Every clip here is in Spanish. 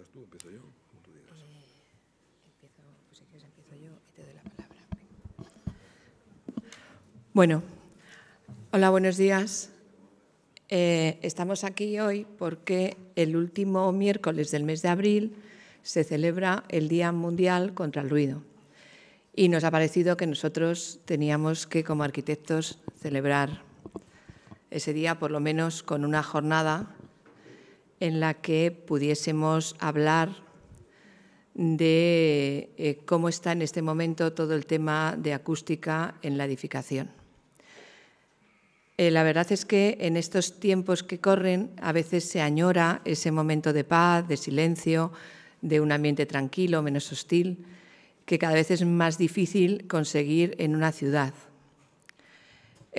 ¿Empiezas tú? ¿Empiezo yo? Como tú digas. Pues si quieres empiezo yo y te doy la palabra. Bueno, hola, buenos días. Estamos aquí hoy porque el último miércoles del mes de abril se celebra el Día Mundial contra el Ruido. Y nos ha parecido que nosotros teníamos que, como arquitectos, celebrar ese día, por lo menos con una jornada en la que pudiésemos hablar de cómo está en este momento todo el tema de acústica en la edificación. La verdad es que en estos tiempos que corren a veces se añora ese momento de paz, de silencio, de un ambiente tranquilo, menos hostil, que cada vez es más difícil conseguir en una ciudad.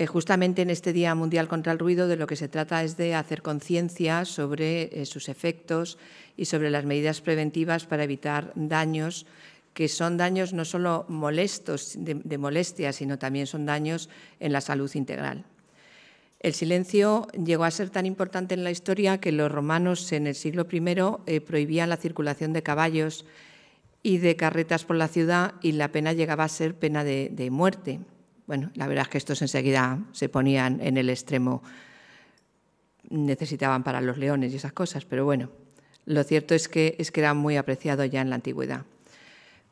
Justamente en este Día Mundial contra el Ruido de lo que se trata es de hacer conciencia sobre sus efectos y sobre las medidas preventivas para evitar daños, que son daños no solo molestos, de molestia, sino también son daños en la salud integral. El silencio llegó a ser tan importante en la historia que los romanos en el siglo I prohibían la circulación de caballos y de carretas por la ciudad y la pena llegaba a ser pena de muerte. Bueno, la verdad es que estos enseguida se ponían en el extremo, necesitaban para los leones y esas cosas, pero bueno, lo cierto es que era muy apreciado ya en la antigüedad.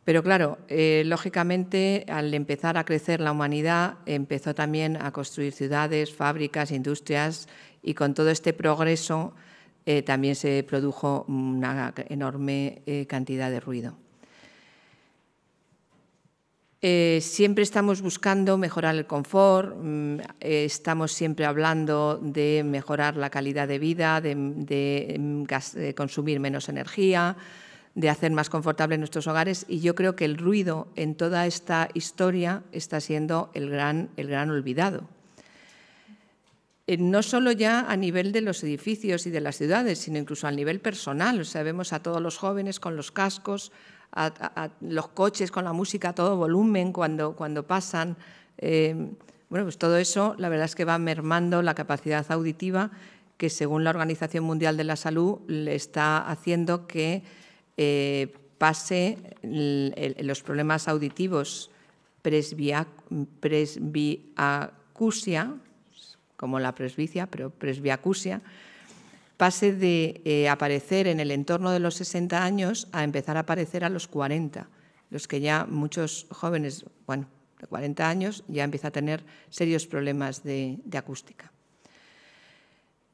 Pero claro, lógicamente, al empezar a crecer la humanidad, empezó también a construir ciudades, fábricas, industrias, y con todo este progreso también se produjo una enorme cantidad de ruido. Siempre estamos buscando mejorar el confort, estamos siempre hablando de mejorar la calidad de vida, de consumir menos energía, de hacer más confortables nuestros hogares, y yo creo que el ruido en toda esta historia está siendo el gran olvidado. No solo ya a nivel de los edificios y de las ciudades, sino incluso a nivel personal. O sea, vemos a todos los jóvenes con los cascos, a los coches con la música a todo volumen cuando pasan. Bueno, pues todo eso la verdad es que va mermando la capacidad auditiva que, según la Organización Mundial de la Salud, le está haciendo que pase los problemas auditivos presbiacusia, como la presbicia, pero presbiacusia, pase de aparecer en el entorno de los 60 años a empezar a aparecer a los 40, los que ya muchos jóvenes, bueno, de 40 años ya empiezan a tener serios problemas de acústica.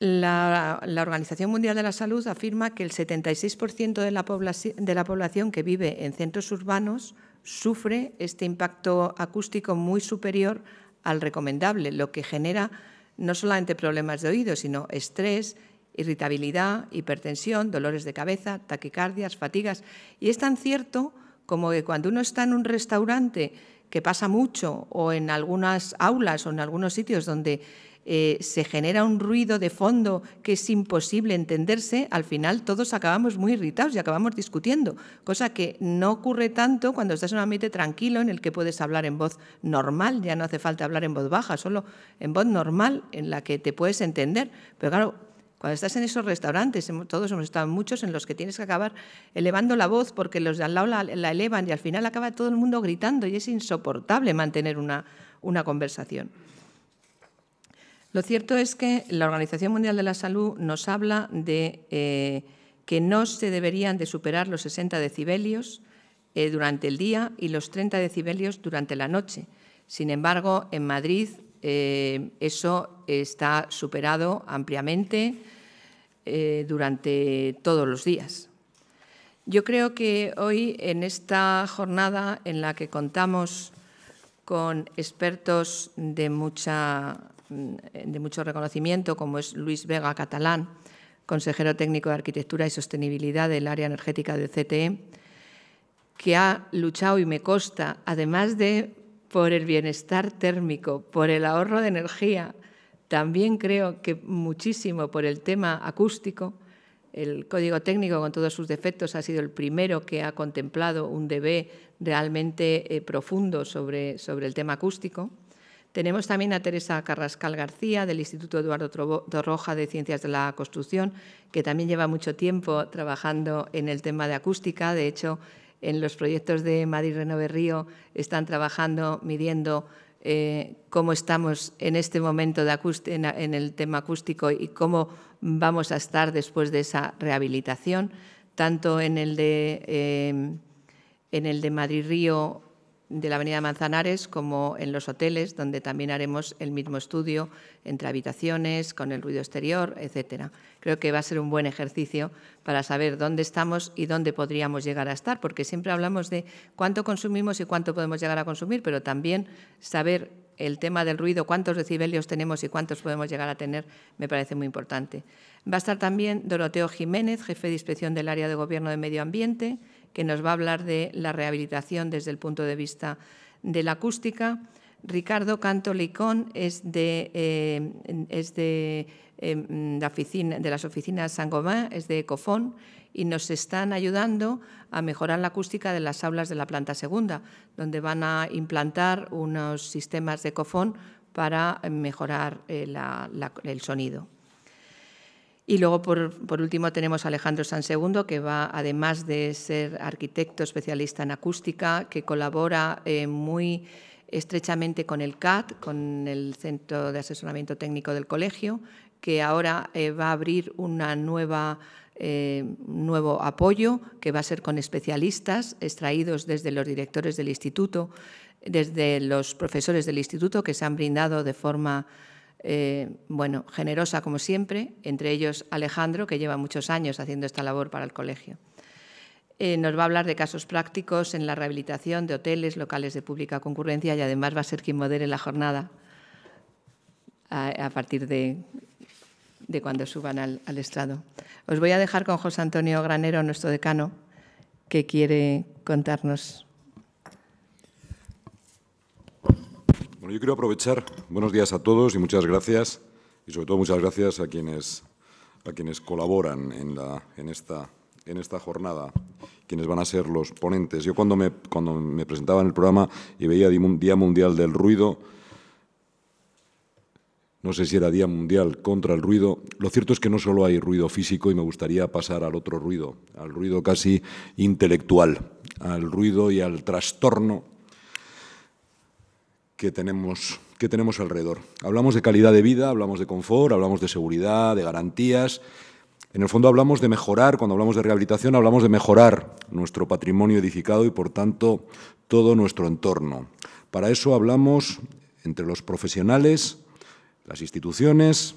La Organización Mundial de la Salud afirma que el 76% de la población que vive en centros urbanos sufre este impacto acústico muy superior al recomendable, lo que genera no solamente problemas de oído, sino estrés, irritabilidad, hipertensión, dolores de cabeza, taquicardias, fatigas. Y es tan cierto como que cuando uno está en un restaurante, que pasa mucho, o en algunas aulas o en algunos sitios donde se genera un ruido de fondo que es imposible entenderse, al final todos acabamos muy irritados y acabamos discutiendo, cosa que no ocurre tanto cuando estás en un ambiente tranquilo en el que puedes hablar en voz normal, ya no hace falta hablar en voz baja, solo en voz normal en la que te puedes entender. Pero claro, cuando estás en esos restaurantes, todos hemos estado en muchos en los que tienes que acabar elevando la voz porque los de al lado la elevan y al final acaba todo el mundo gritando y es insoportable mantener una conversación. Lo cierto es que la Organización Mundial de la Salud nos habla de que no se deberían de superar los 60 decibelios durante el día y los 30 decibelios durante la noche. Sin embargo, en Madrid eso está superado ampliamente durante todos los días. Yo creo que hoy, en esta jornada en la que contamos con expertos de mucho reconocimiento, como es Luis Vega Catalán, consejero técnico de Arquitectura y Sostenibilidad del área energética del CTE, que ha luchado, y me consta, además de por el bienestar térmico, por el ahorro de energía, también creo que muchísimo por el tema acústico. El Código Técnico, con todos sus defectos, ha sido el primero que ha contemplado un dB realmente profundo sobre el tema acústico. Tenemos también a Teresa Carrascal García, del Instituto Eduardo Torroja de Ciencias de la Construcción, que también lleva mucho tiempo trabajando en el tema de acústica. De hecho, en los proyectos de Madrid Renove Río están trabajando, midiendo cómo estamos en este momento en el tema acústico y cómo vamos a estar después de esa rehabilitación, tanto en el de Madrid Río de la Avenida Manzanares como en los hoteles, donde también haremos el mismo estudio entre habitaciones, con el ruido exterior, etcétera. Creo que va a ser un buen ejercicio para saber dónde estamos y dónde podríamos llegar a estar, porque siempre hablamos de cuánto consumimos y cuánto podemos llegar a consumir, pero también saber el tema del ruido, cuántos decibelios tenemos y cuántos podemos llegar a tener, me parece muy importante. Va a estar también Doroteo Jiménez, jefe de inspección del Área de Gobierno de Medio Ambiente, que nos va a hablar de la rehabilitación desde el punto de vista de la acústica. Ricardo Canto Licón es de las oficinas Saint-Gobain, es de Ecofon, y nos están ayudando a mejorar la acústica de las aulas de la planta segunda, donde van a implantar unos sistemas de Ecofon para mejorar el sonido. Y luego, por último, tenemos a Alejandro Sansegundo, que va, además de ser arquitecto especialista en acústica, que colabora muy estrechamente con el CAT, con el Centro de Asesoramiento Técnico del Colegio, que ahora va a abrir una nuevo apoyo, que va a ser con especialistas extraídos desde los directores del instituto, desde los profesores del instituto, que se han brindado de forma generosa como siempre, entre ellos Alejandro, que lleva muchos años haciendo esta labor para el colegio. Nos va a hablar de casos prácticos en la rehabilitación de hoteles, locales de pública concurrencia, y además va a ser quien modere la jornada a partir de cuando suban al estrado. Os voy a dejar con José Antonio Granero, nuestro decano, que quiere contarnos. Bueno, yo quiero aprovechar, buenos días a todos y muchas gracias, y sobre todo muchas gracias a quienes colaboran en esta jornada, quienes van a ser los ponentes. Yo cuando me presentaba en el programa y veía Día Mundial del Ruido, no sé si era Día Mundial contra el ruido, lo cierto es que no solo hay ruido físico, y me gustaría pasar al otro ruido, al ruido casi intelectual, al ruido y al trastorno que tenemos alrededor. Hablamos de calidad de vida, hablamos de confort, hablamos de seguridad, de garantías. En el fondo hablamos de mejorar, cuando hablamos de rehabilitación, hablamos de mejorar nuestro patrimonio edificado y, por tanto, todo nuestro entorno. Para eso hablamos entre los profesionales, las instituciones,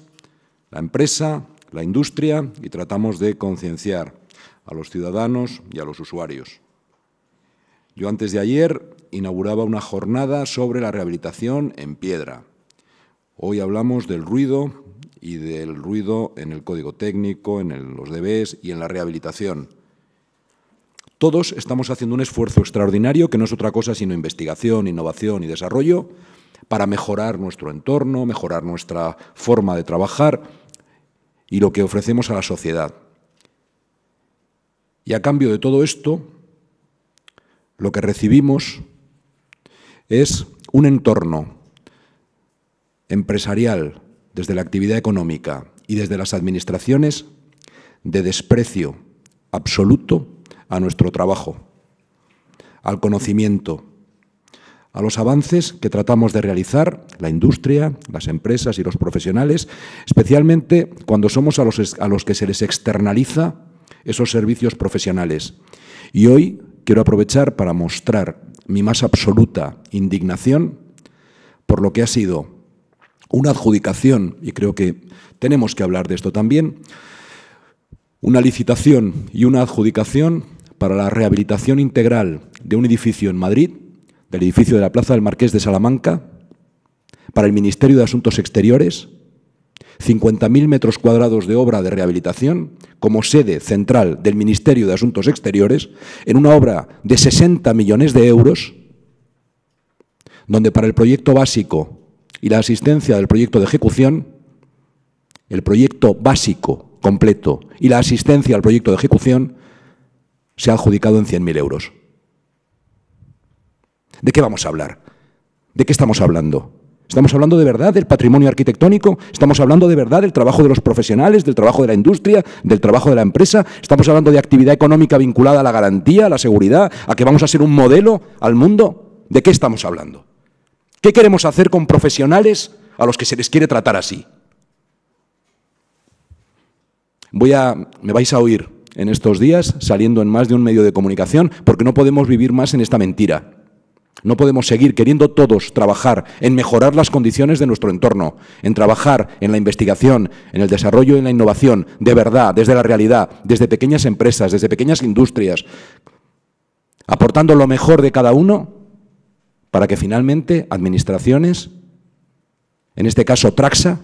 la empresa, la industria, y tratamos de concienciar a los ciudadanos y a los usuarios. Yo antes de ayer inauguraba una jornada sobre la rehabilitación en piedra. Hoy hablamos del ruido y del ruido en el código técnico, en los DBs y en la rehabilitación. Todos estamos haciendo un esfuerzo extraordinario que no es otra cosa sino investigación, innovación y desarrollo para mejorar nuestro entorno, mejorar nuestra forma de trabajar y lo que ofrecemos a la sociedad. Y a cambio de todo esto, lo que recibimos es un entorno empresarial, desde la actividad económica y desde las administraciones, de desprecio absoluto a nuestro trabajo, al conocimiento, a los avances que tratamos de realizar la industria, las empresas y los profesionales, especialmente cuando somos a los que se les externaliza esos servicios profesionales. Y hoy quiero aprovechar para mostrar mi más absoluta indignación por lo que ha sido una adjudicación, y creo que tenemos que hablar de esto también, una licitación y una adjudicación para la rehabilitación integral de un edificio en Madrid, del edificio de la Plaza del Marqués de Salamanca, para el Ministerio de Asuntos Exteriores, 50.000 metros cuadrados de obra de rehabilitación como sede central del Ministerio de Asuntos Exteriores, en una obra de 60 millones de euros, donde para el proyecto básico y la asistencia del proyecto de ejecución, el proyecto básico completo y la asistencia al proyecto de ejecución se ha adjudicado en 100.000 euros. ¿De qué vamos a hablar? ¿De qué estamos hablando? Estamos hablando de verdad del patrimonio arquitectónico, estamos hablando de verdad del trabajo de los profesionales, del trabajo de la industria, del trabajo de la empresa, estamos hablando de actividad económica vinculada a la garantía, a la seguridad, a que vamos a ser un modelo al mundo. ¿De qué estamos hablando? ¿Qué queremos hacer con profesionales a los que se les quiere tratar así? Me vais a oír en estos días saliendo en más de un medio de comunicación porque no podemos vivir más en esta mentira. No podemos seguir queriendo todos trabajar en mejorar las condiciones de nuestro entorno, en trabajar en la investigación, en el desarrollo y en la innovación, de verdad, desde la realidad, desde pequeñas empresas, desde pequeñas industrias, aportando lo mejor de cada uno para que finalmente administraciones, en este caso Traxa,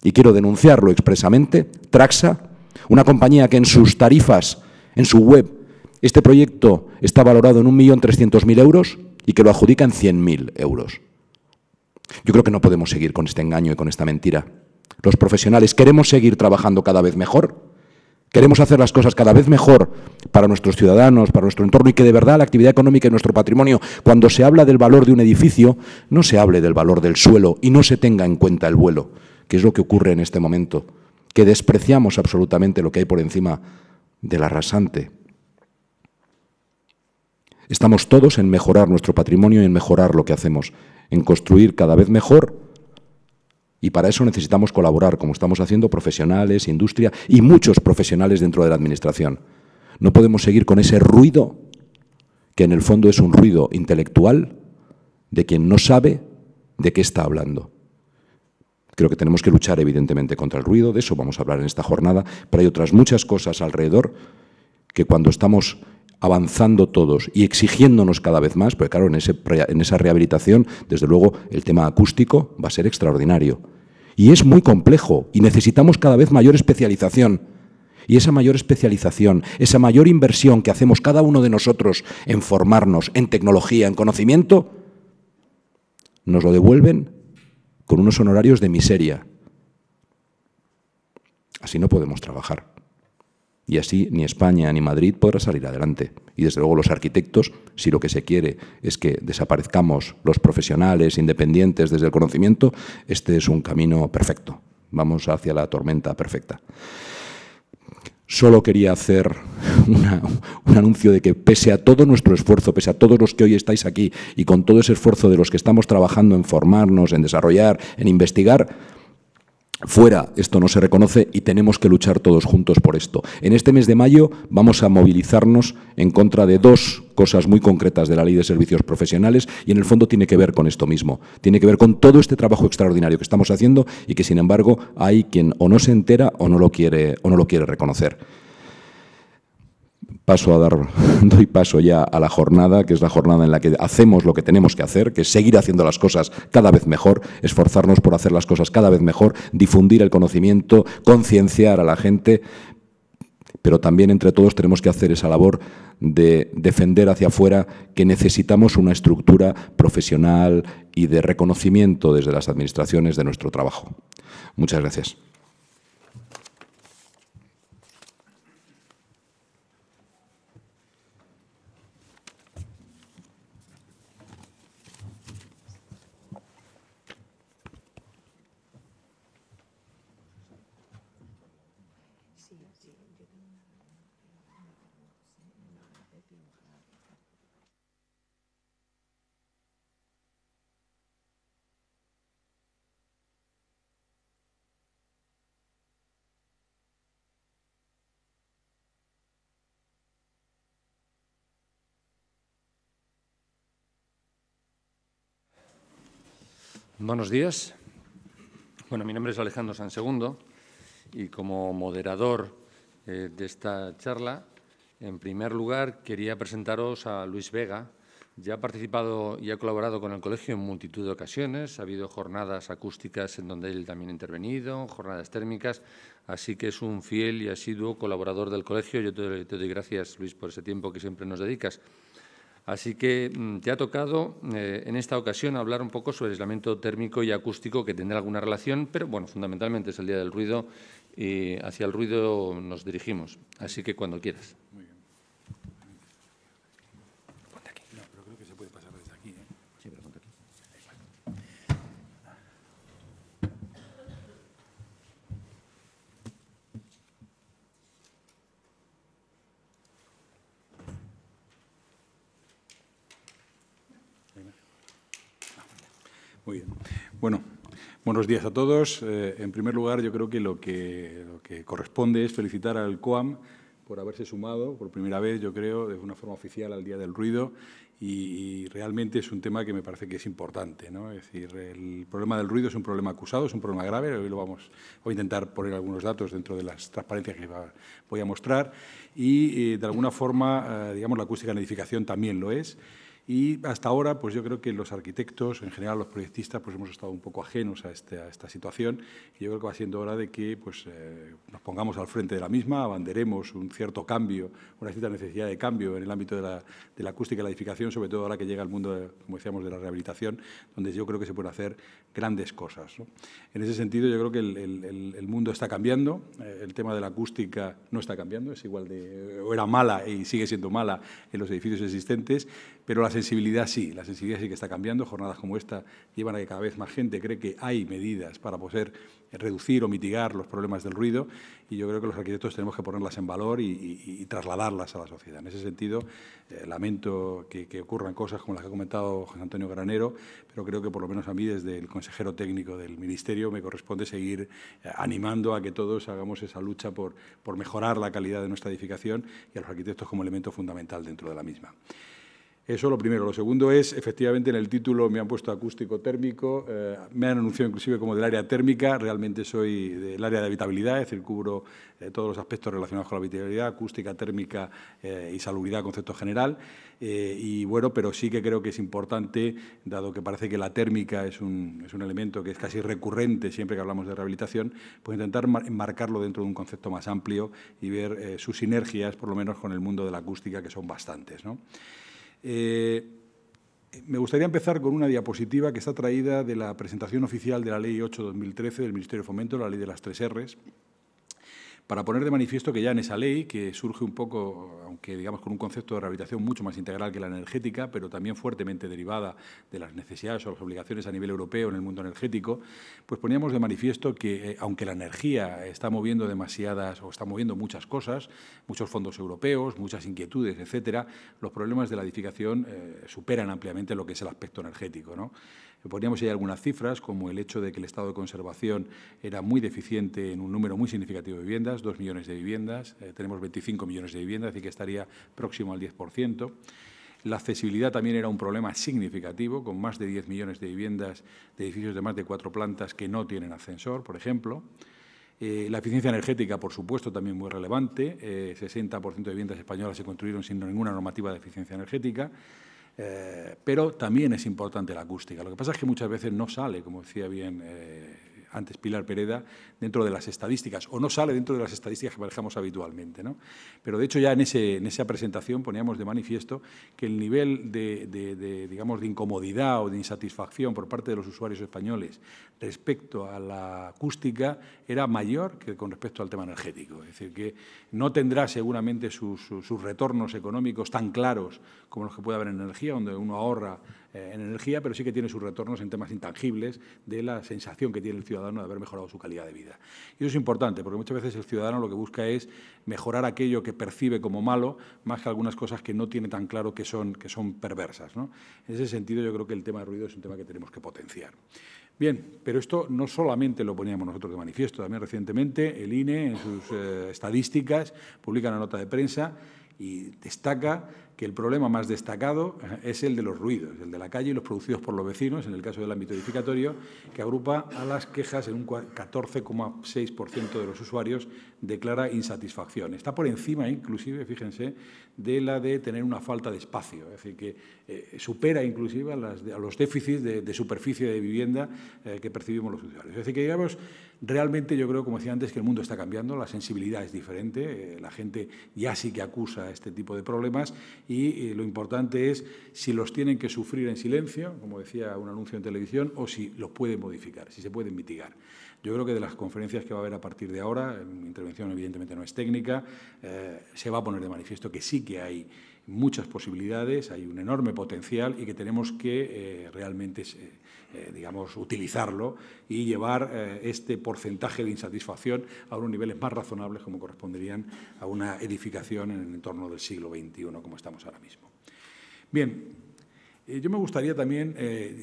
y quiero denunciarlo expresamente, Traxa, una compañía que en sus tarifas, en su web, este proyecto está valorado en 1.300.000 euros y que lo adjudica en 100.000 euros. Yo creo que no podemos seguir con este engaño y con esta mentira. Los profesionales queremos seguir trabajando cada vez mejor, queremos hacer las cosas cada vez mejor para nuestros ciudadanos, para nuestro entorno y que de verdad la actividad económica y nuestro patrimonio, cuando se habla del valor de un edificio, no se hable del valor del suelo y no se tenga en cuenta el vuelo, que es lo que ocurre en este momento, que despreciamos absolutamente lo que hay por encima del arrasante. Estamos todos en mejorar nuestro patrimonio y en mejorar lo que hacemos, en construir cada vez mejor, y para eso necesitamos colaborar, como estamos haciendo profesionales, industria y muchos profesionales dentro de la Administración. No podemos seguir con ese ruido, que en el fondo es un ruido intelectual de quien no sabe de qué está hablando. Creo que tenemos que luchar, evidentemente, contra el ruido, de eso vamos a hablar en esta jornada, pero hay otras muchas cosas alrededor que cuando estamos avanzando todos y exigiéndonos cada vez más, porque claro, en esa rehabilitación, desde luego, el tema acústico va a ser extraordinario. Y es muy complejo y necesitamos cada vez mayor especialización. Y esa mayor especialización, esa mayor inversión que hacemos cada uno de nosotros en formarnos, en tecnología, en conocimiento, nos lo devuelven con unos honorarios de miseria. Así no podemos trabajar. Y así ni España ni Madrid podrá salir adelante. Y desde luego los arquitectos, si lo que se quiere es que desaparezcamos los profesionales independientes desde el conocimiento, este es un camino perfecto. Vamos hacia la tormenta perfecta. Solo quería hacer un anuncio de que pese a todo nuestro esfuerzo, pese a todos los que hoy estáis aquí y con todo ese esfuerzo de los que estamos trabajando en formarnos, en desarrollar, en investigar, fuera esto no se reconoce y tenemos que luchar todos juntos por esto. En este mes de mayo vamos a movilizarnos en contra de dos cosas muy concretas de la Ley de Servicios Profesionales y en el fondo tiene que ver con esto mismo. Tiene que ver con todo este trabajo extraordinario que estamos haciendo y que sin embargo hay quien o no se entera o no lo quiere reconocer. Doy paso ya a la jornada, que es la jornada en la que hacemos lo que tenemos que hacer, que es seguir haciendo las cosas cada vez mejor, esforzarnos por hacer las cosas cada vez mejor, difundir el conocimiento, concienciar a la gente, pero también entre todos tenemos que hacer esa labor de defender hacia afuera que necesitamos una estructura profesional y de reconocimiento desde las administraciones de nuestro trabajo. Muchas gracias. Buenos días. Bueno, mi nombre es Alejandro Sansegundo y como moderador de esta charla, en primer lugar, quería presentaros a Luis Vega. Ya ha participado y ha colaborado con el colegio en multitud de ocasiones. Ha habido jornadas acústicas en donde él también ha intervenido, jornadas térmicas, así que es un fiel y asiduo colaborador del colegio. Yo te doy gracias, Luis, por ese tiempo que siempre nos dedicas. Así que te ha tocado en esta ocasión hablar un poco sobre el aislamiento térmico y acústico, que tendrá alguna relación, pero bueno, fundamentalmente es el Día del Ruido y hacia el ruido nos dirigimos. Así que cuando quieras. Muy bien. Ponte aquí. No, pero creo que se puede pasar desde aquí, ¿eh? Sí, pero ponte aquí. Muy bien. Bueno, buenos días a todos. En primer lugar, yo creo que lo que corresponde es felicitar al COAM por haberse sumado por primera vez, yo creo, de una forma oficial al Día del Ruido, y realmente es un tema que me parece que es importante, ¿no? Es decir, el problema del ruido es un problema acusado, es un problema grave. Hoy voy a intentar poner algunos datos dentro de las transparencias que voy a mostrar, y de alguna forma, digamos, la acústica en edificación también lo es. Y hasta ahora, pues yo creo que los arquitectos, en general los proyectistas, pues hemos estado un poco ajenos a esta situación, y yo creo que va siendo hora de que pues, nos pongamos al frente de la misma, abanderemos un cierto cambio, una cierta necesidad de cambio en el ámbito de la acústica y la edificación, sobre todo ahora que llega el mundo, como decíamos, de la rehabilitación, donde yo creo que se pueden hacer grandes cosas, ¿no? En ese sentido, yo creo que el mundo está cambiando, el tema de la acústica no está cambiando, es igual o era mala y sigue siendo mala en los edificios existentes, pero la sensibilidad sí que está cambiando. Jornadas como esta llevan a que cada vez más gente cree que hay medidas para poder reducir o mitigar los problemas del ruido, y yo creo que los arquitectos tenemos que ponerlas en valor y trasladarlas a la sociedad. En ese sentido, lamento que ocurran cosas como las que ha comentado José Antonio Granero, pero creo que por lo menos a mí, desde el consejero técnico del Ministerio, me corresponde seguir animando a que todos hagamos esa lucha por mejorar la calidad de nuestra edificación, y a los arquitectos como elemento fundamental dentro de la misma. Eso lo primero. Lo segundo es, efectivamente, en el título me han puesto acústico-térmico, me han anunciado inclusive como del área térmica. Realmente soy del área de habitabilidad, es decir, cubro todos los aspectos relacionados con la habitabilidad, acústica, térmica y salubridad, concepto general. Y bueno, pero sí que creo que es importante, dado que parece que la térmica es un elemento que es casi recurrente siempre que hablamos de rehabilitación, pues intentar enmarcarlo dentro de un concepto más amplio y ver sus sinergias, por lo menos con el mundo de la acústica, que son bastantes, ¿no? Me gustaría empezar con una diapositiva que está traída de la presentación oficial de la Ley 8/2013 del Ministerio de Fomento, la Ley de las 3 Rs, para poner de manifiesto que ya en esa ley, que surge un poco, aunque digamos con un concepto de rehabilitación mucho más integral que la energética, pero también fuertemente derivada de las necesidades o las obligaciones a nivel europeo en el mundo energético, pues poníamos de manifiesto que, aunque la energía está moviendo está moviendo muchas cosas, muchos fondos europeos, muchas inquietudes, etcétera, los problemas de la edificación superan ampliamente lo que es el aspecto energético, ¿no? Poníamos ahí algunas cifras, como el hecho de que el estado de conservación era muy deficiente en un número muy significativo de viviendas, 2 millones de viviendas, tenemos 25 millones de viviendas, es decir, que estaría próximo al 10%. La accesibilidad también era un problema significativo, con más de 10 millones de viviendas de edificios de más de 4 plantas que no tienen ascensor, por ejemplo. La eficiencia energética, por supuesto, también muy relevante. 60% de viviendas españolas se construyeron sin ninguna normativa de eficiencia energética. Pero también es importante la acústica. Lo que pasa es que muchas veces no sale, como decía bien antes Pilar Pereda, dentro de las estadísticas, o no sale dentro de las estadísticas que manejamos habitualmente, ¿no? Pero, de hecho, ya en esa presentación poníamos de manifiesto que el nivel digamos, de incomodidad o de insatisfacción por parte de los usuarios españoles respecto a la acústica era mayor que con respecto al tema energético. Es decir, que no tendrá seguramente sus retornos económicos tan claros como los que puede haber en energía, donde uno ahorra en energía, pero sí que tiene sus retornos en temas intangibles de la sensación que tiene el ciudadano de haber mejorado su calidad de vida. Y eso es importante, porque muchas veces el ciudadano lo que busca es mejorar aquello que percibe como malo, más que algunas cosas que no tiene tan claro que son perversas, ¿no? En ese sentido, yo creo que el tema de ruido es un tema que tenemos que potenciar. Bien, pero esto no solamente lo poníamos nosotros de manifiesto, también recientemente el INE, en sus estadísticas, publica una nota de prensa y destaca que el problema más destacado es el de los ruidos, el de la calle y los producidos por los vecinos, en el caso del ámbito edificatorio, que agrupa a las quejas en un 14,6% de los usuarios declara insatisfacción. Está por encima, inclusive, fíjense, de la de tener una falta de espacio, es decir, que supera inclusive a los déficits de superficie de vivienda que percibimos los usuarios. Es decir, que digamos, realmente yo creo, como decía antes, que el mundo está cambiando, la sensibilidad es diferente, la gente ya sí que acusa este tipo de problemas, y lo importante es si los tienen que sufrir en silencio, como decía un anuncio en televisión, o si los pueden modificar, si se pueden mitigar. Yo creo que de las conferencias que va a haber a partir de ahora, mi intervención evidentemente no es técnica, se va a poner de manifiesto que sí que hay muchas posibilidades, hay un enorme potencial y que tenemos que realmente, digamos, utilizarlo y llevar este porcentaje de insatisfacción a unos niveles más razonables como corresponderían a una edificación en el entorno del siglo XXI, como estamos ahora mismo. Bien, Yo me gustaría también,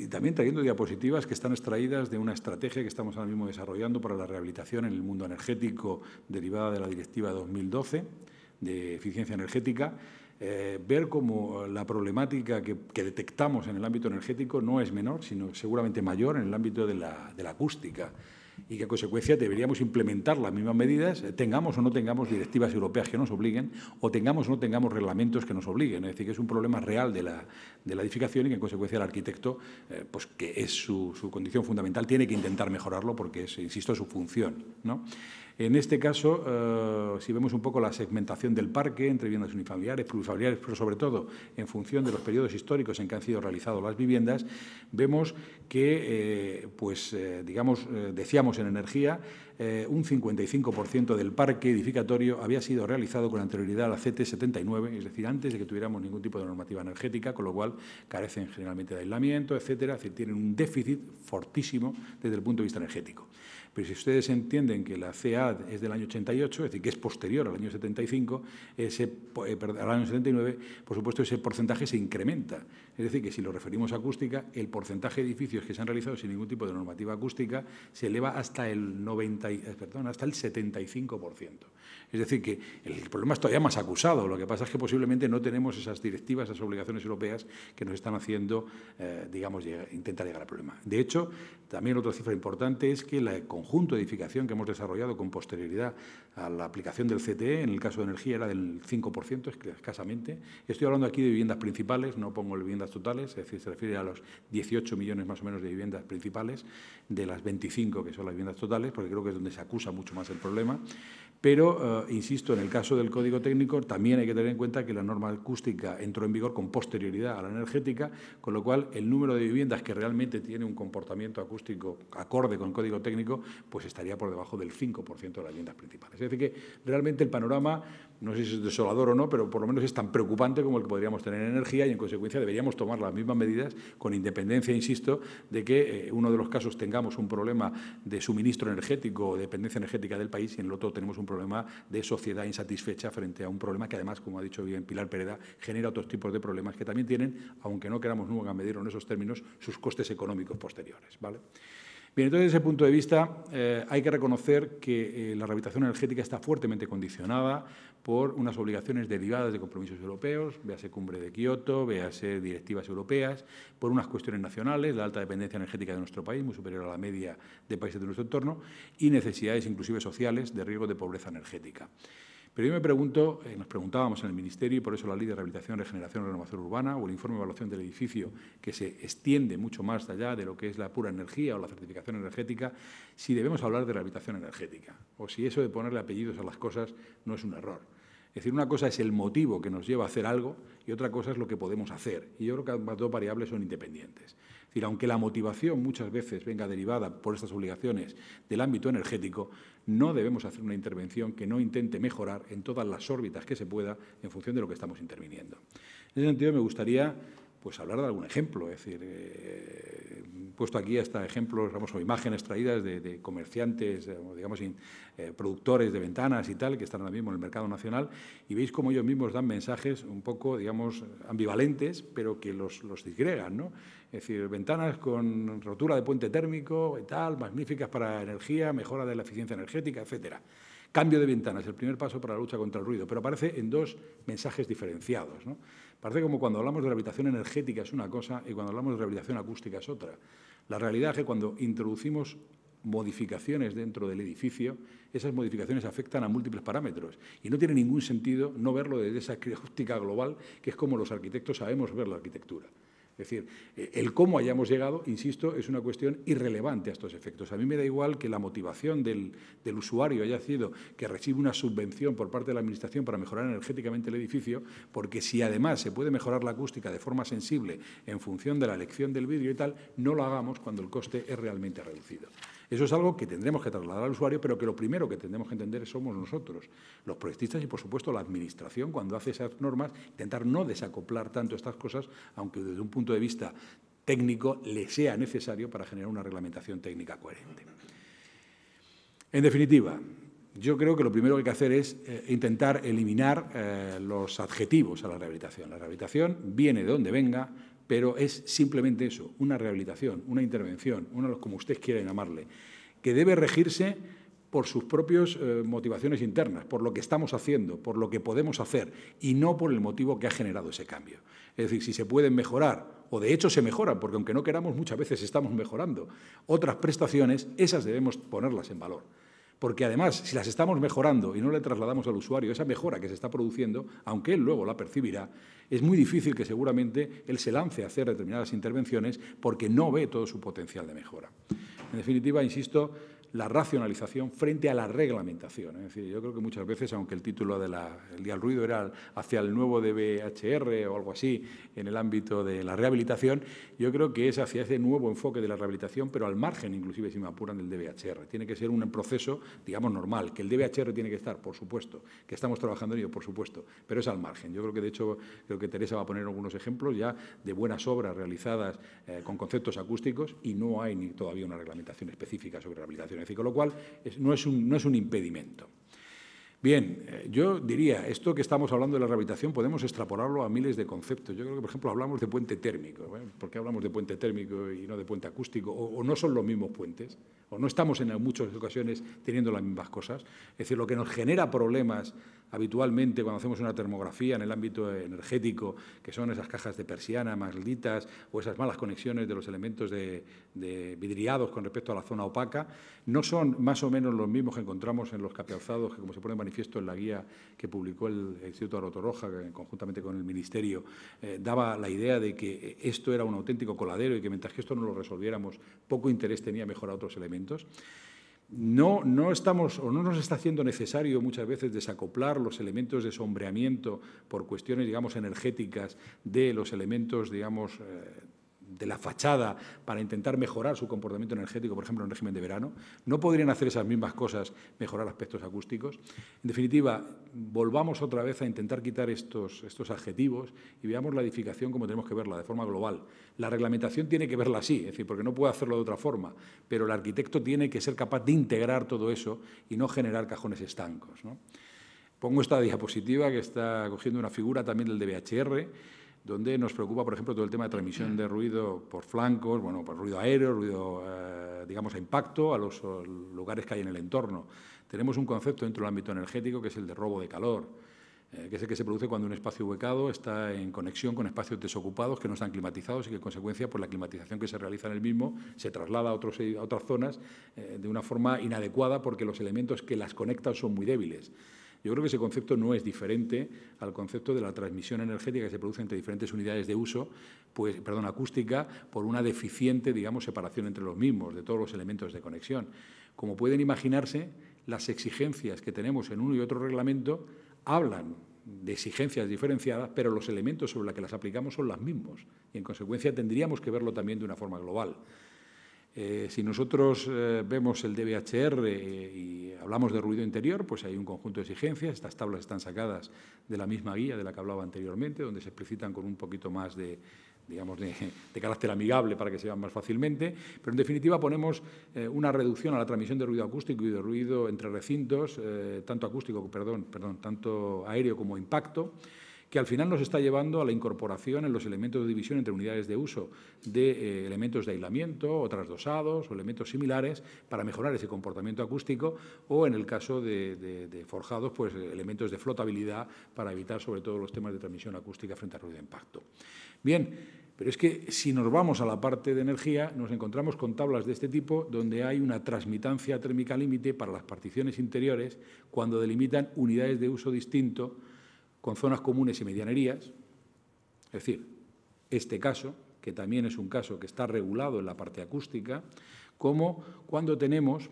también trayendo diapositivas que están extraídas de una estrategia que estamos ahora mismo desarrollando para la rehabilitación en el mundo energético derivada de la Directiva 2012 de eficiencia energética, ver cómo la problemática que detectamos en el ámbito energético no es menor, sino seguramente mayor en el ámbito de la acústica, y que, en consecuencia, deberíamos implementar las mismas medidas, tengamos o no tengamos directivas europeas que nos obliguen, o tengamos o no tengamos reglamentos que nos obliguen. Es decir, que es un problema real de la edificación y que, en consecuencia, el arquitecto, pues que es su condición fundamental, tiene que intentar mejorarlo porque es, insisto, su función, ¿no? En este caso, si vemos un poco la segmentación del parque entre viviendas unifamiliares, plurifamiliares, pero sobre todo en función de los periodos históricos en que han sido realizadas las viviendas, vemos que, decíamos en energía, un 55% del parque edificatorio había sido realizado con anterioridad a la CT79, es decir, antes de que tuviéramos ningún tipo de normativa energética, con lo cual carecen generalmente de aislamiento, etcétera, es decir, tienen un déficit fortísimo desde el punto de vista energético. Pero si ustedes entienden que la CEAD es del año 88, es decir, que es posterior al año 75, al año 79, por supuesto, ese porcentaje se incrementa. Es decir, que si lo referimos a acústica, el porcentaje de edificios que se han realizado sin ningún tipo de normativa acústica se eleva hasta el 75%. Es decir, que el problema es todavía más acusado. Lo que pasa es que posiblemente no tenemos esas directivas, esas obligaciones europeas que nos están haciendo, intentar llegar al problema. De hecho, también otra cifra importante es que el conjunto de edificación que hemos desarrollado con posterioridad a la aplicación del CTE, en el caso de energía, era del 5%, escasamente. Estoy hablando aquí de viviendas principales, no pongo viviendas totales, es decir, se refiere a los 18 millones más o menos de viviendas principales, de las 25 que son las viviendas totales, porque creo que es donde se acusa mucho más el problema. Pero, insisto, en el caso del Código Técnico también hay que tener en cuenta que la norma acústica entró en vigor con posterioridad a la energética, con lo cual el número de viviendas que realmente tiene un comportamiento acústico acorde con el Código Técnico, pues estaría por debajo del 5% de las viviendas principales. Es decir, que realmente el panorama, no sé si es desolador o no, pero por lo menos es tan preocupante como el que podríamos tener en energía y, en consecuencia, deberíamos tomar las mismas medidas con independencia, insisto, de que uno de los casos tengamos un problema de suministro energético o dependencia energética del país y en el otro tenemos un problema de sociedad insatisfecha frente a un problema que, además, como ha dicho bien Pilar Pereda, genera otros tipos de problemas que también tienen, aunque no queramos nunca medirlo en esos términos, sus costes económicos posteriores, ¿vale? Bien, entonces, desde ese punto de vista, hay que reconocer que la rehabilitación energética está fuertemente condicionada por unas obligaciones derivadas de compromisos europeos, véase Cumbre de Kioto, véase directivas europeas, por unas cuestiones nacionales, la alta dependencia energética de nuestro país, muy superior a la media de países de nuestro entorno, y necesidades inclusive sociales de riesgo de pobreza energética. Pero yo me pregunto, nos preguntábamos en el Ministerio, y por eso la Ley de Rehabilitación, Regeneración y Renovación Urbana o el informe de evaluación del edificio, que se extiende mucho más allá de lo que es la pura energía o la certificación energética, si debemos hablar de rehabilitación energética o si eso de ponerle apellidos a las cosas no es un error. Es decir, una cosa es el motivo que nos lleva a hacer algo y otra cosa es lo que podemos hacer. Y yo creo que ambas dos variables son independientes. Es decir, aunque la motivación muchas veces venga derivada por estas obligaciones del ámbito energético, no debemos hacer una intervención que no intente mejorar en todas las órbitas que se pueda en función de lo que estamos interviniendo. En ese sentido, me gustaría hablar de algún ejemplo. Es decir, he puesto aquí hasta ejemplos, o imágenes traídas de comerciantes, productores de ventanas y tal, que están ahora mismo en el mercado nacional, y veis cómo ellos mismos dan mensajes un poco, ambivalentes, pero que los disgregan, ¿no? Es decir, ventanas con rotura de puente térmico y tal, magníficas para energía, mejora de la eficiencia energética, etcétera. Cambio de ventanas, el primer paso para la lucha contra el ruido, pero aparece en dos mensajes diferenciados, ¿no? Parece como cuando hablamos de rehabilitación energética es una cosa y cuando hablamos de rehabilitación acústica es otra. La realidad es que cuando introducimos modificaciones dentro del edificio, esas modificaciones afectan a múltiples parámetros y no tiene ningún sentido no verlo desde esa óptica global, que es como los arquitectos sabemos ver la arquitectura. Es decir, el cómo hayamos llegado, insisto, es una cuestión irrelevante a estos efectos. A mí me da igual que la motivación del usuario haya sido que recibe una subvención por parte de la Administración para mejorar energéticamente el edificio, porque si además se puede mejorar la acústica de forma sensible en función de la elección del vidrio y tal, no lo hagamos cuando el coste es realmente reducido. Eso es algo que tendremos que trasladar al usuario, pero que lo primero que tendremos que entender somos nosotros, los proyectistas y, por supuesto, la Administración, cuando hace esas normas, intentar no desacoplar tanto estas cosas, aunque desde un punto de vista técnico le sea necesario para generar una reglamentación técnica coherente. En definitiva, yo creo que lo primero que hay que hacer es intentar eliminar los adjetivos a la rehabilitación. La rehabilitación viene de donde venga, pero es simplemente eso, una rehabilitación, una intervención, como ustedes quieran llamarle, que debe regirse por sus propias motivaciones internas, por lo que estamos haciendo, por lo que podemos hacer, y no por el motivo que ha generado ese cambio. Es decir, si se pueden mejorar, o de hecho se mejoran, porque aunque no queramos, muchas veces estamos mejorando otras prestaciones, esas debemos ponerlas en valor. Porque además, si las estamos mejorando y no le trasladamos al usuario esa mejora que se está produciendo, aunque él luego la percibirá, es muy difícil que seguramente él se lance a hacer determinadas intervenciones porque no ve todo su potencial de mejora. En definitiva, insisto, la racionalización frente a la reglamentación. Es decir, yo creo que muchas veces, aunque el título del día del ruido era hacia el nuevo DBHR o algo así en el ámbito de la rehabilitación, yo creo que es hacia ese nuevo enfoque de la rehabilitación, pero al margen, inclusive, si me apuran, del DBHR. Tiene que ser un proceso, digamos, normal, que el DBHR tiene que estar, por supuesto, que estamos trabajando en ello, por supuesto, pero es al margen. Yo creo que, de hecho, Teresa va a poner algunos ejemplos ya de buenas obras realizadas con conceptos acústicos y no hay ni todavía una reglamentación específica sobre rehabilitación. Es decir, con lo cual no es un impedimento. Bien, yo diría, esto que estamos hablando de la rehabilitación podemos extrapolarlo a miles de conceptos. Yo creo que, por ejemplo, hablamos de puente térmico. ¿Por qué hablamos de puente térmico y no de puente acústico? O no son los mismos puentes, o no estamos en muchas ocasiones teniendo las mismas cosas. Es decir, lo que nos genera problemas habitualmente cuando hacemos una termografía en el ámbito energético, que son esas cajas de persiana malditas o esas malas conexiones de los elementos de vidriados con respecto a la zona opaca, no son más o menos los mismos que encontramos en los capeazados, que como se pone en manifiesto en la guía que publicó el Instituto Aro Torroja, que conjuntamente con el Ministerio, daba la idea de que esto era un auténtico coladero y que mientras que esto no lo resolviéramos, poco interés tenía mejorar otros elementos. No estamos, o no nos está haciendo necesario muchas veces desacoplar los elementos de sombreamiento por cuestiones, digamos, energéticas de los elementos, digamos, de la fachada para intentar mejorar su comportamiento energético, por ejemplo, en régimen de verano. ¿No podrían hacer esas mismas cosas, mejorar aspectos acústicos? En definitiva, volvamos otra vez a intentar quitar estos adjetivos y veamos la edificación como tenemos que verla, de forma global. La reglamentación tiene que verla así, es decir, porque no puede hacerlo de otra forma, pero el arquitecto tiene que ser capaz de integrar todo eso y no generar cajones estancos, ¿no? Pongo esta diapositiva que está cogiendo una figura también del DBHR, donde nos preocupa, por ejemplo, todo el tema de transmisión de ruido por flancos, bueno, por ruido aéreo, ruido, digamos, a impacto, a los lugares que hay en el entorno. Tenemos un concepto dentro del ámbito energético que es el de robo de calor, que es el que se produce cuando un espacio ubicado está en conexión con espacios desocupados que no están climatizados y que, en consecuencia, por la climatización que se realiza en el mismo, se traslada a otras zonas de una forma inadecuada porque los elementos que las conectan son muy débiles. Yo creo que ese concepto no es diferente al concepto de la transmisión energética que se produce entre diferentes unidades de uso, acústica, por una deficiente, digamos, separación entre los mismos, de todos los elementos de conexión. Como pueden imaginarse, las exigencias que tenemos en uno y otro reglamento hablan de exigencias diferenciadas, pero los elementos sobre los que las aplicamos son los mismos y, en consecuencia, tendríamos que verlo también de una forma global. Si nosotros vemos el DBHR y hablamos de ruido interior, pues hay un conjunto de exigencias. Estas tablas están sacadas de la misma guía de la que hablaba anteriormente, donde se explicitan con un poquito más de carácter amigable para que se vean más fácilmente. Pero, en definitiva, ponemos una reducción a la transmisión de ruido acústico y de ruido entre recintos, tanto aéreo como impacto, que al final nos está llevando a la incorporación en los elementos de división entre unidades de uso de elementos de aislamiento o trasdosados o elementos similares para mejorar ese comportamiento acústico o, en el caso de forjados, pues elementos de flotabilidad para evitar sobre todo los temas de transmisión acústica frente al ruido de impacto. Bien, pero es que si nos vamos a la parte de energía nos encontramos con tablas de este tipo donde hay una transmitancia térmica límite para las particiones interiores cuando delimitan unidades de uso distinto con zonas comunes y medianerías, es decir, este caso, que también es un caso que está regulado en la parte acústica, como cuando tenemos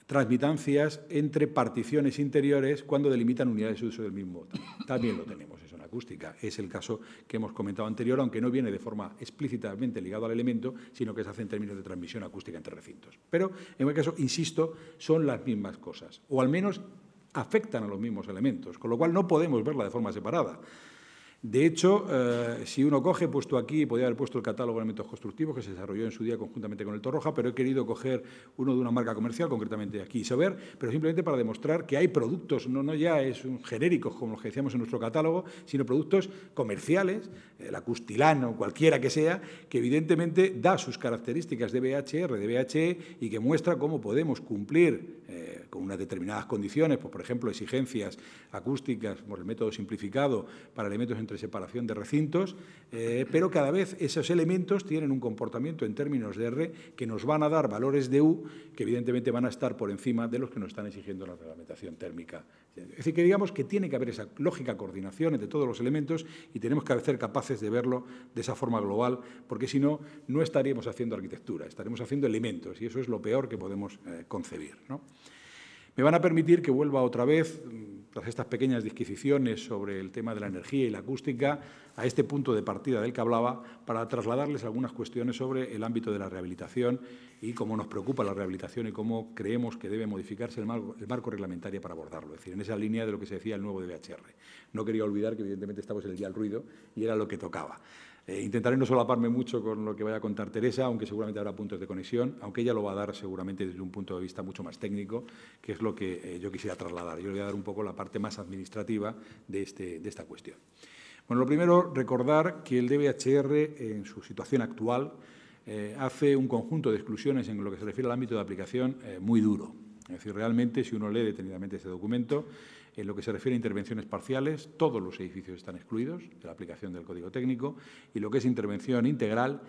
transmitancias entre particiones interiores cuando delimitan unidades de uso del mismo. También lo tenemos eso en acústica. Es el caso que hemos comentado anterior, aunque no viene de forma explícitamente ligado al elemento, sino que se hace en términos de transmisión acústica entre recintos. Pero, en el caso, insisto, son las mismas cosas, o al menos afectan a los mismos elementos, con lo cual no podemos verla de forma separada. De hecho, si uno coge, he puesto aquí, podría haber puesto el catálogo de elementos constructivos que se desarrolló en su día conjuntamente con el Torroja, pero he querido coger uno de una marca comercial, concretamente aquí Isover, pero simplemente para demostrar que hay productos, no ya es un genéricos como los que decíamos en nuestro catálogo, sino productos comerciales, la Custilano o cualquiera que sea, que evidentemente da sus características de BHR, de BHE y que muestra cómo podemos cumplir con unas determinadas condiciones, pues, por ejemplo, exigencias acústicas por el método simplificado para elementos entre separación de recintos, pero cada vez esos elementos tienen un comportamiento en términos de R que nos van a dar valores de U que evidentemente van a estar por encima de los que nos están exigiendo la reglamentación térmica. Es decir, que digamos que tiene que haber esa lógica coordinación entre todos los elementos y tenemos que ser capaces de verlo de esa forma global, porque si no, no estaríamos haciendo arquitectura, estaremos haciendo elementos y eso es lo peor que podemos concebir, ¿no? Me van a permitir que vuelva otra vez, tras estas pequeñas disquisiciones sobre el tema de la energía y la acústica, a este punto de partida del que hablaba, para trasladarles algunas cuestiones sobre el ámbito de la rehabilitación y cómo nos preocupa la rehabilitación y cómo creemos que debe modificarse el marco reglamentario para abordarlo. Es decir, en esa línea de lo que se decía el nuevo DBHR. No quería olvidar que, evidentemente, estamos en el día del ruido y era lo que tocaba. Intentaré no solaparme mucho con lo que vaya a contar Teresa, aunque seguramente habrá puntos de conexión, aunque ella lo va a dar seguramente desde un punto de vista mucho más técnico, que es lo que yo quisiera trasladar. Yo le voy a dar un poco la parte más administrativa de esta cuestión. Bueno, lo primero, recordar que el DBHR, en su situación actual, hace un conjunto de exclusiones en lo que se refiere al ámbito de aplicación muy duro. Es decir, realmente, si uno lee detenidamente este documento, en lo que se refiere a intervenciones parciales, todos los edificios están excluidos de la aplicación del Código Técnico, y lo que es intervención integral,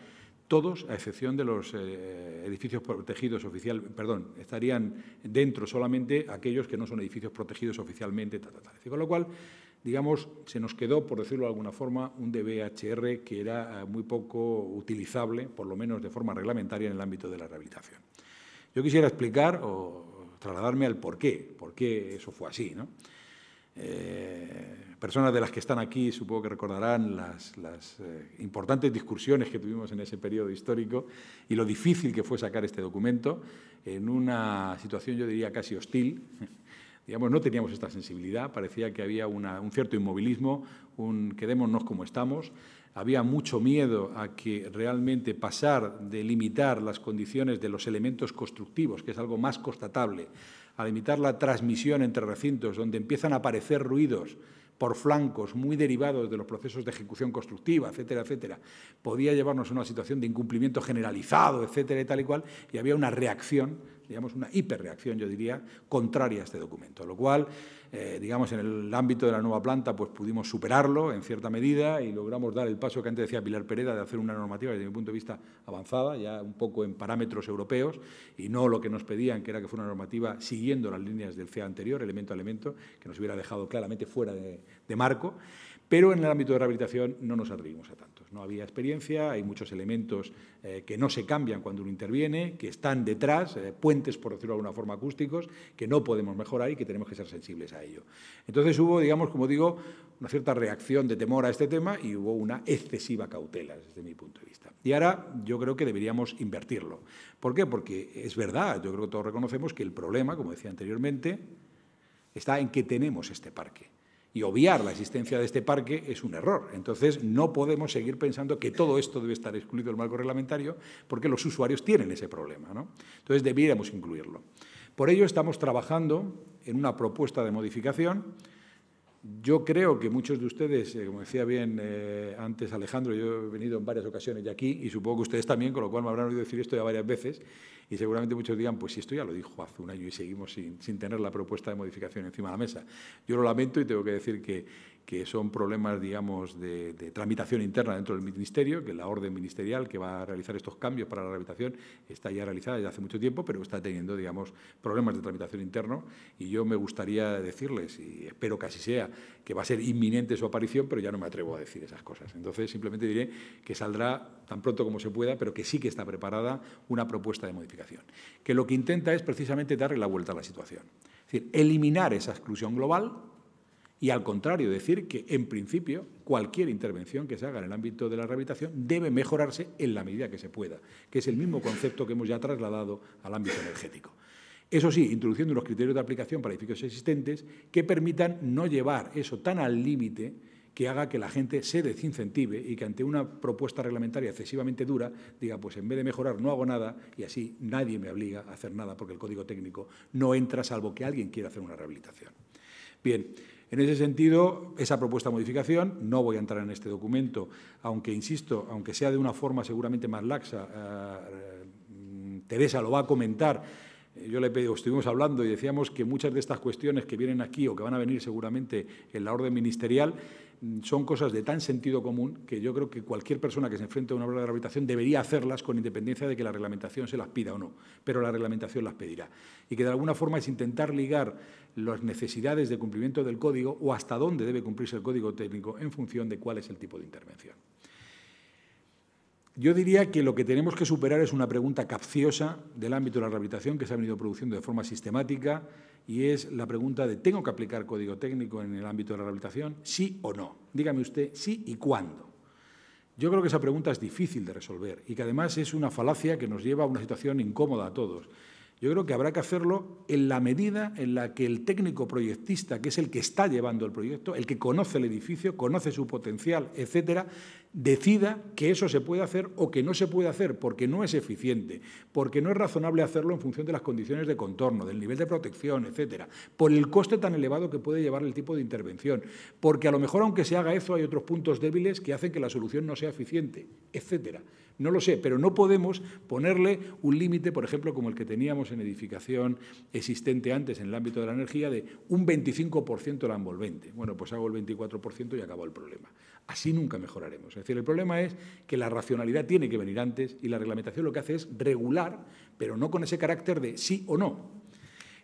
todos, a excepción de los edificios protegidos estarían dentro solamente aquellos que no son edificios protegidos oficialmente, Con lo cual, digamos, se nos quedó, por decirlo de alguna forma, un DBHR que era muy poco utilizable, por lo menos de forma reglamentaria, en el ámbito de la rehabilitación. Yo quisiera explicar o trasladarme al por qué eso fue así, ¿no? Personas de las que están aquí supongo que recordarán las importantes discusiones que tuvimos en ese periodo histórico y lo difícil que fue sacar este documento en una situación, yo diría, casi hostil. Digamos, no teníamos esta sensibilidad, parecía que había un cierto inmovilismo, quedémonos como estamos. Había mucho miedo a que realmente pasar de limitar las condiciones de los elementos constructivos, que es algo más constatable, a limitar la transmisión entre recintos, donde empiezan a aparecer ruidos por flancos muy derivados de los procesos de ejecución constructiva, etcétera, etcétera, podía llevarnos a una situación de incumplimiento generalizado, etcétera, y tal y cual, y había una reacción, digamos, una hiperreacción, yo diría, contraria a este documento, lo cual, digamos, en el ámbito de la nueva planta, pues pudimos superarlo en cierta medida y logramos dar el paso que antes decía Pilar Pereda de hacer una normativa, desde mi punto de vista, avanzada, ya un poco en parámetros europeos y no lo que nos pedían, que era que fuera una normativa siguiendo las líneas del CEA anterior, elemento a elemento, que nos hubiera dejado claramente fuera de marco. Pero en el ámbito de rehabilitación no nos atrevimos a tantos. No había experiencia, hay muchos elementos que no se cambian cuando uno interviene, que están detrás, puentes, por decirlo de alguna forma, acústicos, que no podemos mejorar y que tenemos que ser sensibles a ello. Entonces hubo, digamos, como digo, una cierta reacción de temor a este tema y hubo una excesiva cautela, desde mi punto de vista. Y ahora yo creo que deberíamos invertirlo. ¿Por qué? Porque es verdad, yo creo que todos reconocemos que el problema, como decía anteriormente, está en que tenemos este parque. Y obviar la existencia de este parque es un error. Entonces, no podemos seguir pensando que todo esto debe estar excluido del marco reglamentario porque los usuarios tienen ese problema, ¿no? Entonces, debiéramos incluirlo. Por ello, estamos trabajando en una propuesta de modificación. Yo creo que muchos de ustedes, como decía bien antes Alejandro, yo he venido en varias ocasiones de aquí y supongo que ustedes también, con lo cual me habrán oído decir esto ya varias veces y seguramente muchos digan, pues si esto ya lo dijo hace un año y seguimos sin tener la propuesta de modificación encima de la mesa. Yo lo lamento y tengo que decir que son problemas, digamos, de tramitación interna dentro del Ministerio, que la orden ministerial que va a realizar estos cambios para la rehabilitación está ya realizada desde hace mucho tiempo, pero está teniendo, digamos, problemas de tramitación interno y yo me gustaría decirles, y espero que así sea, que va a ser inminente su aparición, pero ya no me atrevo a decir esas cosas. Entonces, simplemente diré que saldrá tan pronto como se pueda, pero que sí que está preparada una propuesta de modificación, que lo que intenta es precisamente darle la vuelta a la situación. Es decir, eliminar esa exclusión global y, al contrario, decir que, en principio, cualquier intervención que se haga en el ámbito de la rehabilitación debe mejorarse en la medida que se pueda, que es el mismo concepto que hemos ya trasladado al ámbito energético. Eso sí, introduciendo unos criterios de aplicación para edificios existentes que permitan no llevar eso tan al límite que haga que la gente se desincentive y que ante una propuesta reglamentaria excesivamente dura diga, pues en vez de mejorar no hago nada y así nadie me obliga a hacer nada porque el código técnico no entra salvo que alguien quiera hacer una rehabilitación. Bien, en ese sentido, esa propuesta de modificación, no voy a entrar en este documento, aunque, insisto, aunque sea de una forma seguramente más laxa, Teresa lo va a comentar. Yo le pedí, estuvimos hablando y decíamos que muchas de estas cuestiones que vienen aquí o que van a venir seguramente en la orden ministerial son cosas de tan sentido común que yo creo que cualquier persona que se enfrente a una obra de rehabilitación debería hacerlas con independencia de que la reglamentación se las pida o no, pero la reglamentación las pedirá. Y que de alguna forma es intentar ligar las necesidades de cumplimiento del código o hasta dónde debe cumplirse el código técnico en función de cuál es el tipo de intervención. Yo diría que lo que tenemos que superar es una pregunta capciosa del ámbito de la rehabilitación que se ha venido produciendo de forma sistemática y es la pregunta de ¿tengo que aplicar código técnico en el ámbito de la rehabilitación? ¿Sí o no? Dígame usted sí y cuándo. Yo creo que esa pregunta es difícil de resolver y que además es una falacia que nos lleva a una situación incómoda a todos. Yo creo que habrá que hacerlo en la medida en la que el técnico proyectista, que es el que está llevando el proyecto, el que conoce el edificio, conoce su potencial, etcétera, decida que eso se puede hacer o que no se puede hacer porque no es eficiente, porque no es razonable hacerlo en función de las condiciones de contorno, del nivel de protección, etcétera, por el coste tan elevado que puede llevar el tipo de intervención, porque a lo mejor aunque se haga eso hay otros puntos débiles que hacen que la solución no sea eficiente, etcétera. No lo sé, pero no podemos ponerle un límite, por ejemplo, como el que teníamos en edificación existente antes en el ámbito de la energía, de un 25% de la envolvente. Bueno, pues hago el 24% y acabó el problema. Así nunca mejoraremos. Es decir, el problema es que la racionalidad tiene que venir antes y la reglamentación lo que hace es regular, pero no con ese carácter de sí o no.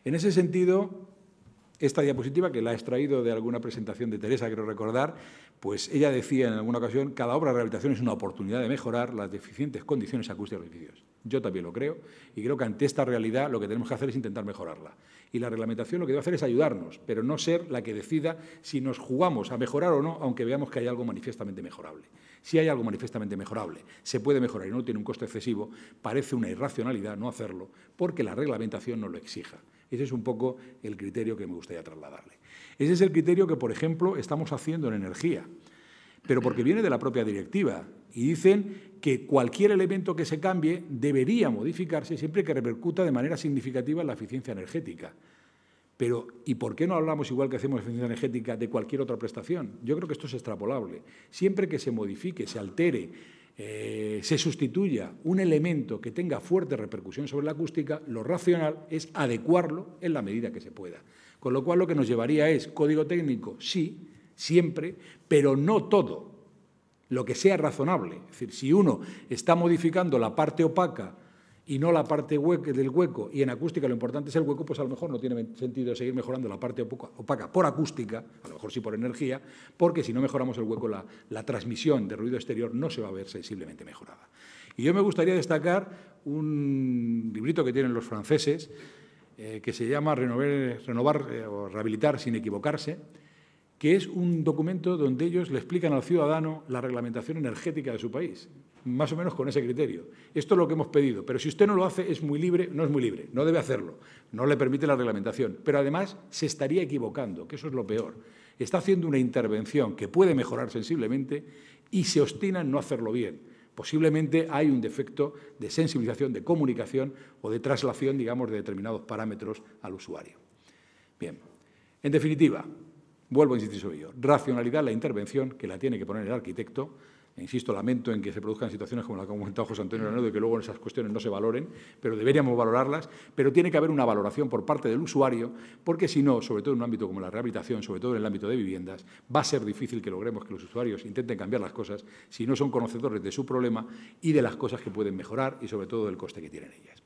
En ese sentido, esta diapositiva, que la he extraído de alguna presentación de Teresa, quiero recordar, pues ella decía en alguna ocasión, cada obra de rehabilitación es una oportunidad de mejorar las deficientes condiciones acústicas de los edificios. Yo también lo creo y creo que ante esta realidad lo que tenemos que hacer es intentar mejorarla. Y la reglamentación lo que debe hacer es ayudarnos, pero no ser la que decida si nos jugamos a mejorar o no, aunque veamos que hay algo manifiestamente mejorable. Si hay algo manifiestamente mejorable, se puede mejorar y no tiene un coste excesivo, parece una irracionalidad no hacerlo porque la reglamentación no lo exija. Ese es un poco el criterio que me gustaría trasladarle. Ese es el criterio que, por ejemplo, estamos haciendo en energía, pero porque viene de la propia directiva y dicen que cualquier elemento que se cambie debería modificarse siempre que repercuta de manera significativa en la eficiencia energética. Pero, ¿y por qué no hablamos, igual que hacemos eficiencia energética, de cualquier otra prestación? Yo creo que esto es extrapolable. Siempre que se modifique, se altere, se sustituya un elemento que tenga fuerte repercusión sobre la acústica, lo racional es adecuarlo en la medida que se pueda. Con lo cual lo que nos llevaría es código técnico, sí, siempre, pero no todo, lo que sea razonable. Es decir, si uno está modificando la parte opaca y no la parte del hueco, y en acústica lo importante es el hueco, pues a lo mejor no tiene sentido seguir mejorando la parte opaca por acústica, a lo mejor sí por energía, porque si no mejoramos el hueco, la transmisión de ruido exterior no se va a ver sensiblemente mejorada. Y yo me gustaría destacar un librito que tienen los franceses, que se llama Renovar o Rehabilitar sin equivocarse, que es un documento donde ellos le explican al ciudadano la reglamentación energética de su país, más o menos con ese criterio. Esto es lo que hemos pedido, pero si usted no lo hace es muy libre, no es muy libre, no debe hacerlo, no le permite la reglamentación, pero además se estaría equivocando, que eso es lo peor. Está haciendo una intervención que puede mejorar sensiblemente y se obstina en no hacerlo bien. Posiblemente hay un defecto de sensibilización, de comunicación o de traslación, digamos, de determinados parámetros al usuario. Bien, en definitiva, vuelvo a insistir sobre ello. Racionalidad en la intervención, que la tiene que poner el arquitecto. E insisto, lamento en que se produzcan situaciones como la que ha comentado José Antonio Lanedo y que luego esas cuestiones no se valoren, pero deberíamos valorarlas. Pero tiene que haber una valoración por parte del usuario, porque si no, sobre todo en un ámbito como la rehabilitación, sobre todo en el ámbito de viviendas, va a ser difícil que logremos que los usuarios intenten cambiar las cosas si no son conocedores de su problema y de las cosas que pueden mejorar y sobre todo del coste que tienen ellas.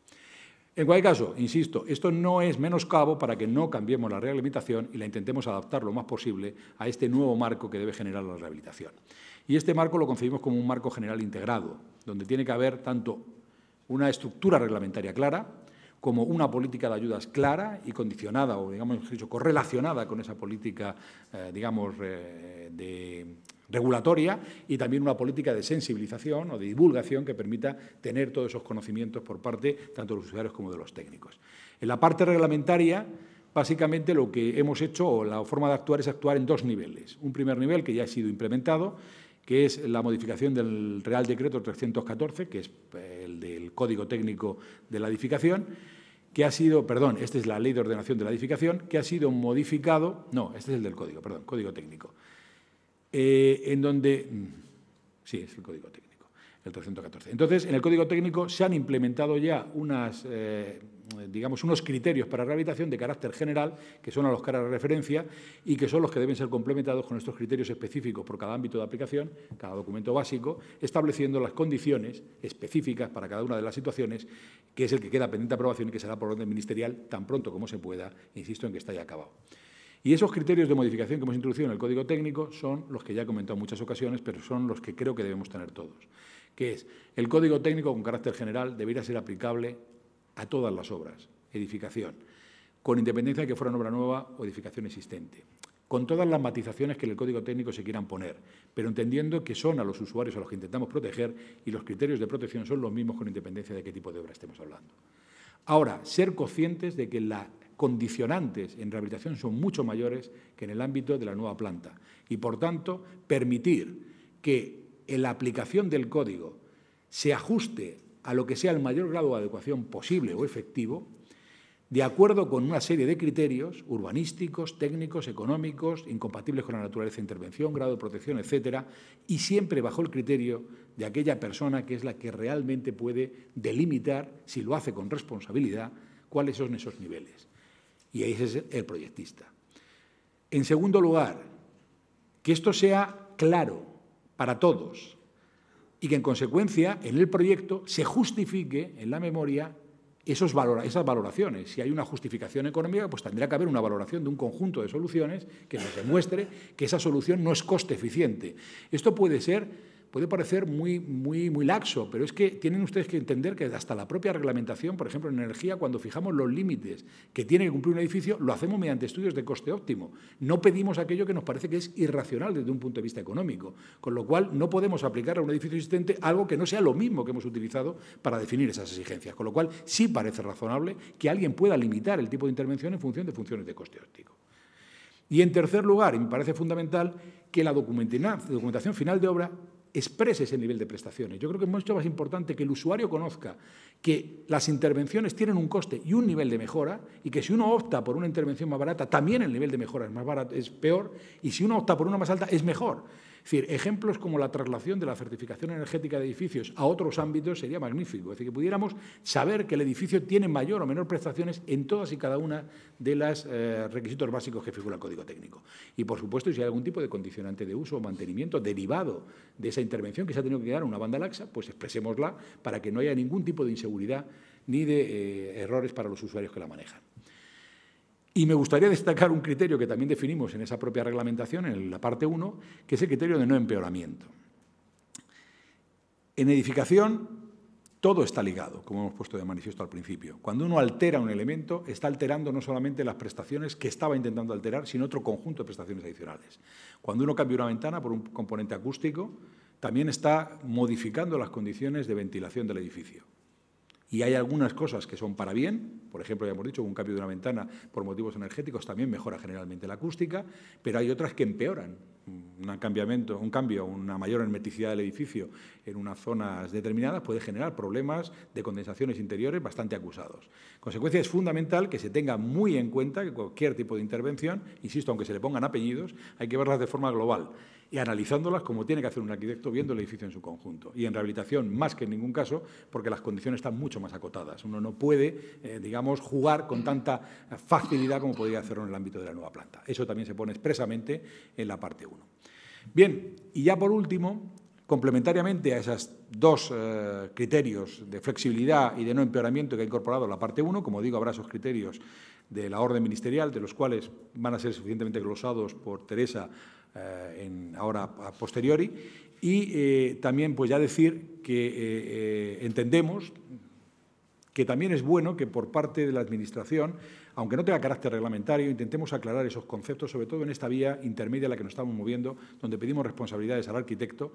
En cualquier caso, insisto, esto no es menoscabo para que no cambiemos la reglamentación y la intentemos adaptar lo más posible a este nuevo marco que debe generar la rehabilitación. Y este marco lo concebimos como un marco general integrado, donde tiene que haber tanto una estructura reglamentaria clara como una política de ayudas clara y condicionada o, digamos, dicho, correlacionada con esa política, regulatoria y también una política de sensibilización o de divulgación que permita tener todos esos conocimientos por parte tanto de los usuarios como de los técnicos. En la parte reglamentaria, básicamente lo que hemos hecho, o la forma de actuar, es actuar en dos niveles. Un primer nivel que ya ha sido implementado, que es la modificación del Real Decreto 314, que es el del Código Técnico de la Edificación, que ha sido, perdón, esta es la Ley de Ordenación de la Edificación, que ha sido modificado, no, este es el del Código, perdón, Código Técnico, en donde, sí, es el Código Técnico, el 314. Entonces, en el Código Técnico se han implementado ya unas, digamos, unos criterios para rehabilitación de carácter general, que son a los que hará referencia y que son los que deben ser complementados con estos criterios específicos por cada ámbito de aplicación, cada documento básico, estableciendo las condiciones específicas para cada una de las situaciones, que es el que queda pendiente de aprobación y que será por orden ministerial tan pronto como se pueda, insisto en que está ya acabado. Y esos criterios de modificación que hemos introducido en el Código Técnico son los que ya he comentado en muchas ocasiones, pero son los que creo que debemos tener todos, que es el Código Técnico con carácter general debería ser aplicable a todas las obras, edificación, con independencia de que fuera una obra nueva o edificación existente, con todas las matizaciones que en el Código Técnico se quieran poner, pero entendiendo que son a los usuarios a los que intentamos proteger y los criterios de protección son los mismos con independencia de qué tipo de obra estemos hablando. Ahora, ser conscientes de que las condicionantes en rehabilitación son mucho mayores que en el ámbito de la nueva planta y, por tanto, permitir que en la aplicación del código se ajuste a lo que sea el mayor grado de adecuación posible o efectivo, de acuerdo con una serie de criterios urbanísticos, técnicos, económicos, incompatibles con la naturaleza de intervención, grado de protección, etcétera, y siempre bajo el criterio de aquella persona que es la que realmente puede delimitar, si lo hace con responsabilidad, cuáles son esos niveles. Y ahí es el proyectista. En segundo lugar, que esto sea claro para todos y que, en consecuencia, en el proyecto se justifique en la memoria esas valoraciones. Si hay una justificación económica, pues tendrá que haber una valoración de un conjunto de soluciones que nos demuestre que esa solución no es coste eficiente. Esto puede parecer muy laxo, pero es que tienen ustedes que entender que hasta la propia reglamentación, por ejemplo, en energía, cuando fijamos los límites que tiene que cumplir un edificio, lo hacemos mediante estudios de coste óptimo. No pedimos aquello que nos parece que es irracional desde un punto de vista económico, con lo cual no podemos aplicar a un edificio existente algo que no sea lo mismo que hemos utilizado para definir esas exigencias, con lo cual sí parece razonable que alguien pueda limitar el tipo de intervención en función de funciones de coste óptico. Y, en tercer lugar, y me parece fundamental, que la documentación final de obra exprese ese nivel de prestaciones. Yo creo que es mucho más importante que el usuario conozca que las intervenciones tienen un coste y un nivel de mejora, y que si uno opta por una intervención más barata, también el nivel de mejora es peor, y si uno opta por una más alta, es mejor. Es decir, ejemplos como la traslación de la certificación energética de edificios a otros ámbitos sería magnífico. Es decir, que pudiéramos saber que el edificio tiene mayor o menor prestaciones en todas y cada una de los requisitos básicos que figura el Código Técnico. Y, por supuesto, si hay algún tipo de condicionante de uso o mantenimiento derivado de esa intervención que se ha tenido que dar a una banda laxa, pues expresémosla para que no haya ningún tipo de inseguridad ni de errores para los usuarios que la manejan. Y me gustaría destacar un criterio que también definimos en esa propia reglamentación, en la parte 1, que es el criterio de no empeoramiento. En edificación, todo está ligado, como hemos puesto de manifiesto al principio. Cuando uno altera un elemento, está alterando no solamente las prestaciones que estaba intentando alterar, sino otro conjunto de prestaciones adicionales. Cuando uno cambia una ventana por un componente acústico, también está modificando las condiciones de ventilación del edificio. Y hay algunas cosas que son para bien, por ejemplo, ya hemos dicho, un cambio de una ventana por motivos energéticos también mejora generalmente la acústica, pero hay otras que empeoran. Un cambio, una mayor hermeticidad del edificio en unas zonas determinadas puede generar problemas de condensaciones interiores bastante acusados. En consecuencia, es fundamental que se tenga muy en cuenta que cualquier tipo de intervención, insisto, aunque se le pongan apellidos, hay que verlas de forma global y analizándolas como tiene que hacer un arquitecto viendo el edificio en su conjunto. Y en rehabilitación, más que en ningún caso, porque las condiciones están mucho más acotadas. Uno no puede, digamos, jugar con tanta facilidad como podría hacerlo en el ámbito de la nueva planta. Eso también se pone expresamente en la parte 1. Bien, y ya por último, complementariamente a esos dos criterios de flexibilidad y de no empeoramiento que ha incorporado la parte 1, como digo, habrá esos criterios de la orden ministerial, de los cuales van a ser suficientemente glosados por Teresa ahora a posteriori, y también pues ya decir que entendemos que también es bueno que por parte de la Administración, aunque no tenga carácter reglamentario, intentemos aclarar esos conceptos, sobre todo en esta vía intermedia en la que nos estamos moviendo, donde pedimos responsabilidades al arquitecto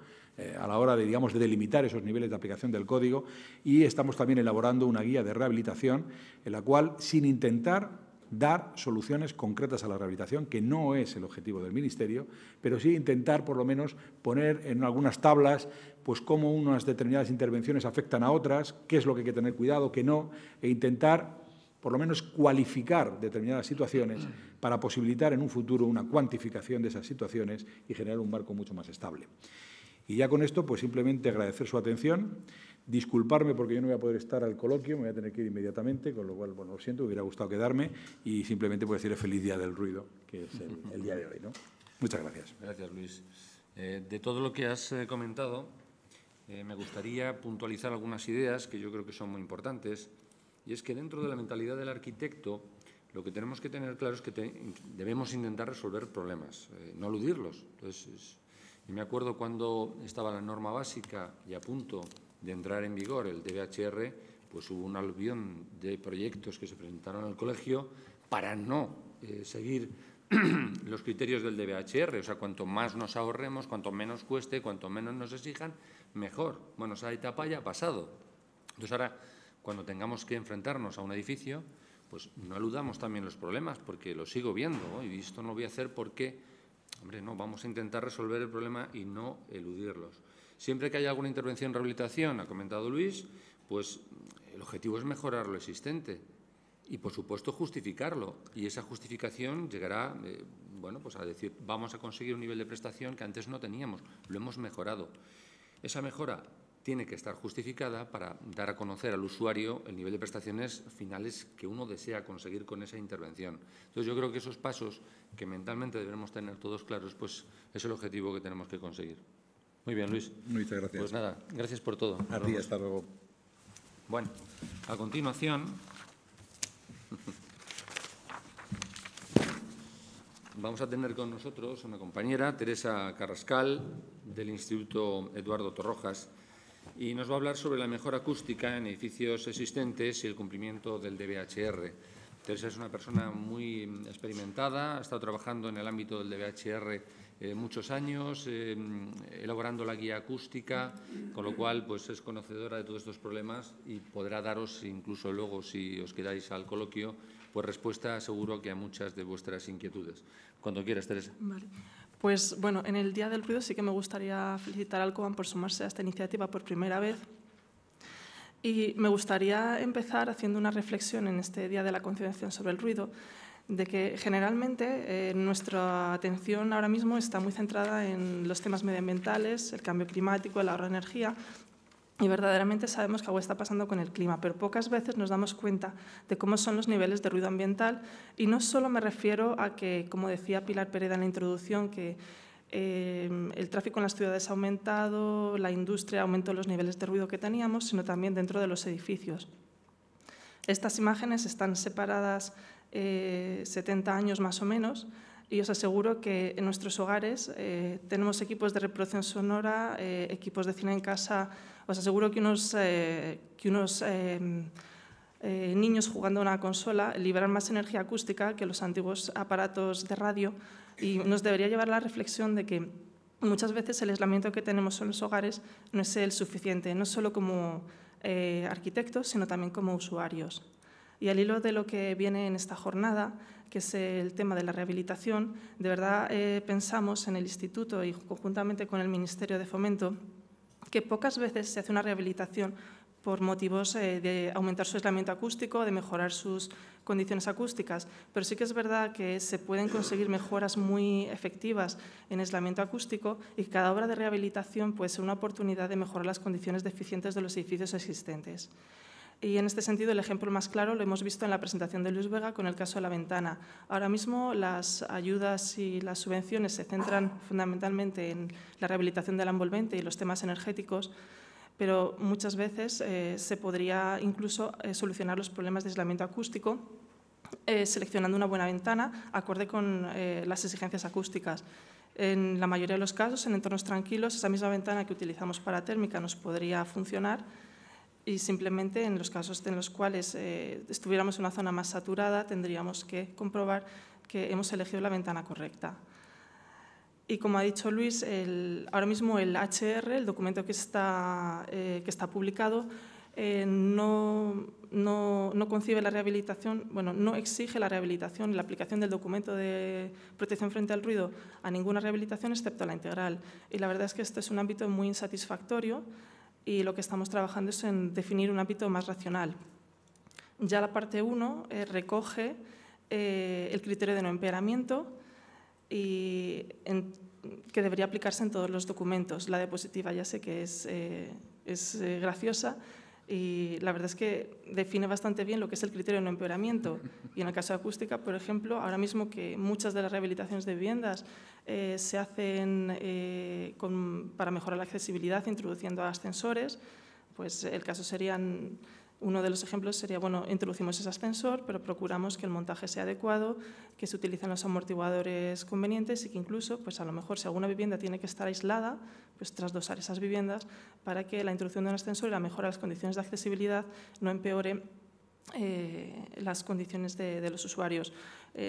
a la hora de, digamos, de delimitar esos niveles de aplicación del código, y estamos también elaborando una guía de rehabilitación en la cual, sin intentar dar soluciones concretas a la rehabilitación, que no es el objetivo del Ministerio, pero sí intentar, por lo menos, poner en algunas tablas pues cómo unas determinadas intervenciones afectan a otras, qué es lo que hay que tener cuidado, qué no, e intentar, por lo menos, cualificar determinadas situaciones para posibilitar en un futuro una cuantificación de esas situaciones y generar un marco mucho más estable. Y ya con esto, pues simplemente agradecer su atención, disculparme porque yo no voy a poder estar al coloquio, me voy a tener que ir inmediatamente, con lo cual, bueno, lo siento, me hubiera gustado quedarme y simplemente puedo decirle feliz Día del Ruido, que es el día de hoy, ¿no? Muchas gracias. Gracias, Luis. De todo lo que has comentado, me gustaría puntualizar algunas ideas que yo creo que son muy importantes, y es que dentro de la mentalidad del arquitecto lo que tenemos que tener claro es que debemos intentar resolver problemas, no eludirlos. Entonces, y me acuerdo cuando estaba la norma básica y a punto de entrar en vigor el DBHR, pues hubo un aluvión de proyectos que se presentaron al colegio para no seguir los criterios del DBHR. O sea, cuanto más nos ahorremos, cuanto menos cueste, cuanto menos nos exijan, mejor. Bueno, esa etapa ya ha pasado. Entonces, ahora, cuando tengamos que enfrentarnos a un edificio, pues no eludamos también los problemas, porque lo sigo viendo, ¿no? Y esto no lo voy a hacer porque, hombre, no, vamos a intentar resolver el problema y no eludirlos. Siempre que haya alguna intervención en rehabilitación, ha comentado Luis, pues el objetivo es mejorar lo existente y, por supuesto, justificarlo. Y esa justificación llegará, bueno, pues a decir, vamos a conseguir un nivel de prestación que antes no teníamos, lo hemos mejorado. Esa mejora tiene que estar justificada para dar a conocer al usuario el nivel de prestaciones finales que uno desea conseguir con esa intervención. Entonces, yo creo que esos pasos que mentalmente debemos tener todos claros, pues es el objetivo que tenemos que conseguir. Muy bien, Luis. Muchas gracias. Pues nada, gracias por todo. A ti, hasta luego. Bueno, a continuación vamos a tener con nosotros una compañera, Teresa Carrascal, del Instituto Eduardo Torrojas, y nos va a hablar sobre la mejora acústica en edificios existentes y el cumplimiento del DBHR. Teresa es una persona muy experimentada, ha estado trabajando en el ámbito del DBHR muchos años, elaborando la guía acústica, con lo cual pues, es conocedora de todos estos problemas y podrá daros, incluso luego, si os quedáis al coloquio, pues respuesta seguro que a muchas de vuestras inquietudes. Cuando quieras, Teresa. Vale. Pues bueno, en el Día del Ruido sí que me gustaría felicitar al COAM por sumarse a esta iniciativa por primera vez. Y me gustaría empezar haciendo una reflexión en este Día de la Concienciación sobre el Ruido, de que generalmente nuestra atención ahora mismo está muy centrada en los temas medioambientales, el cambio climático, el ahorro de energía, y verdaderamente sabemos que algo está pasando con el clima, pero pocas veces nos damos cuenta de cómo son los niveles de ruido ambiental, y no solo me refiero a que, como decía Pilar Pereda en la introducción, que el tráfico en las ciudades ha aumentado, la industria aumentó los niveles de ruido que teníamos, sino también dentro de los edificios. Estas imágenes están separadas 70 años más o menos, y os aseguro que en nuestros hogares tenemos equipos de reproducción sonora, equipos de cine en casa. Os aseguro que unos niños jugando a una consola liberan más energía acústica que los antiguos aparatos de radio, y nos debería llevar a la reflexión de que muchas veces el aislamiento que tenemos en los hogares no es el suficiente, no solo como arquitectos, sino también como usuarios. Y al hilo de lo que viene en esta jornada, que es el tema de la rehabilitación, de verdad pensamos en el Instituto y conjuntamente con el Ministerio de Fomento que pocas veces se hace una rehabilitación por motivos de aumentar su aislamiento acústico, de mejorar sus condiciones acústicas, pero sí que es verdad que se pueden conseguir mejoras muy efectivas en aislamiento acústico, y que cada obra de rehabilitación puede ser una oportunidad de mejorar las condiciones deficientes de los edificios existentes. Y en este sentido, el ejemplo más claro lo hemos visto en la presentación de Luis Vega con el caso de la ventana. Ahora mismo las ayudas y las subvenciones se centran fundamentalmente en la rehabilitación de la envolvente y los temas energéticos, pero muchas veces se podría incluso solucionar los problemas de aislamiento acústico seleccionando una buena ventana acorde con las exigencias acústicas. En la mayoría de los casos, en entornos tranquilos, esa misma ventana que utilizamos para térmica nos podría funcionar, y simplemente en los casos en los cuales estuviéramos en una zona más saturada tendríamos que comprobar que hemos elegido la ventana correcta. Y como ha dicho Luis, ahora mismo el HR, el documento que está publicado, no concibe la rehabilitación, bueno, no exige la rehabilitación y la aplicación del documento de protección frente al ruido a ninguna rehabilitación excepto a la integral. Y la verdad es que este es un ámbito muy insatisfactorio y lo que estamos trabajando es en definir un ámbito más racional. Ya la parte 1 recoge el criterio de no empeoramiento y que debería aplicarse en todos los documentos. La diapositiva ya sé que es graciosa y la verdad es que define bastante bien lo que es el criterio de no empeoramiento. Y en el caso de acústica, por ejemplo, ahora mismo que muchas de las rehabilitaciones de viviendas se hacen para mejorar la accesibilidad introduciendo ascensores, pues el caso serían... Uno de los ejemplos sería, bueno, introducimos ese ascensor, pero procuramos que el montaje sea adecuado, que se utilicen los amortiguadores convenientes y que incluso, pues a lo mejor, si alguna vivienda tiene que estar aislada, pues trasdosar esas viviendas para que la introducción de un ascensor y la mejora de las condiciones de accesibilidad no empeore las condiciones de los usuarios.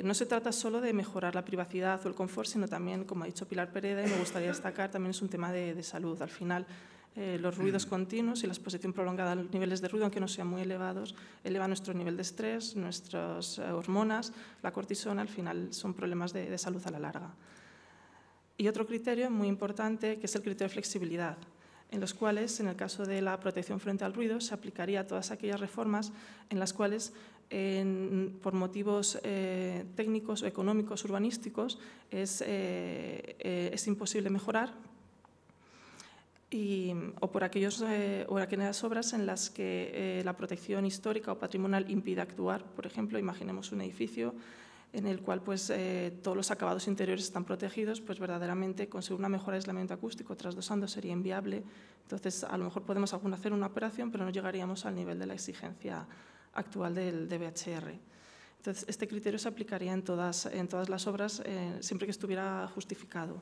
No se trata solo de mejorar la privacidad o el confort, sino también, como ha dicho Pilar Pereda, y me gustaría destacar, también es un tema de salud. Al final, los ruidos continuos y la exposición prolongada a los niveles de ruido, aunque no sean muy elevados, eleva nuestro nivel de estrés, nuestras hormonas, la cortisona, al final son problemas de salud a la larga. Y otro criterio muy importante, que es el criterio de flexibilidad, en los cuales, en el caso de la protección frente al ruido, se aplicaría a todas aquellas reformas en las cuales, por motivos técnicos o económicos, urbanísticos, es imposible mejorar, o por aquellas obras en las que la protección histórica o patrimonial impide actuar. Por ejemplo, imaginemos un edificio en el cual pues, todos los acabados interiores están protegidos, pues verdaderamente conseguir una mejora de aislamiento acústico trasdosando sería inviable. Entonces, a lo mejor podemos hacer una operación, pero no llegaríamos al nivel de la exigencia actual del DBHR. Entonces, este criterio se aplicaría en todas las obras siempre que estuviera justificado.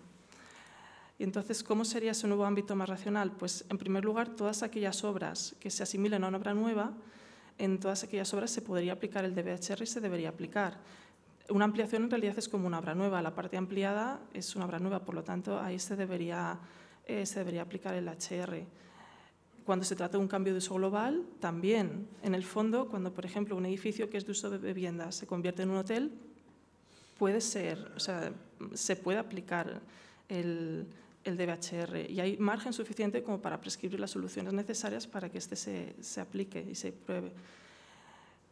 Y entonces, ¿cómo sería ese nuevo ámbito más racional? Pues, en primer lugar, todas aquellas obras que se asimilen a una obra nueva, en todas aquellas obras se podría aplicar el DBHR y se debería aplicar. Una ampliación en realidad es como una obra nueva, la parte ampliada es una obra nueva, por lo tanto, ahí se debería aplicar el HR. Cuando se trata de un cambio de uso global, también. En el fondo, cuando, por ejemplo, un edificio que es de uso de viviendas se convierte en un hotel, se puede aplicar el DBHR y hay margen suficiente como para prescribir las soluciones necesarias para que este se aplique y se pruebe.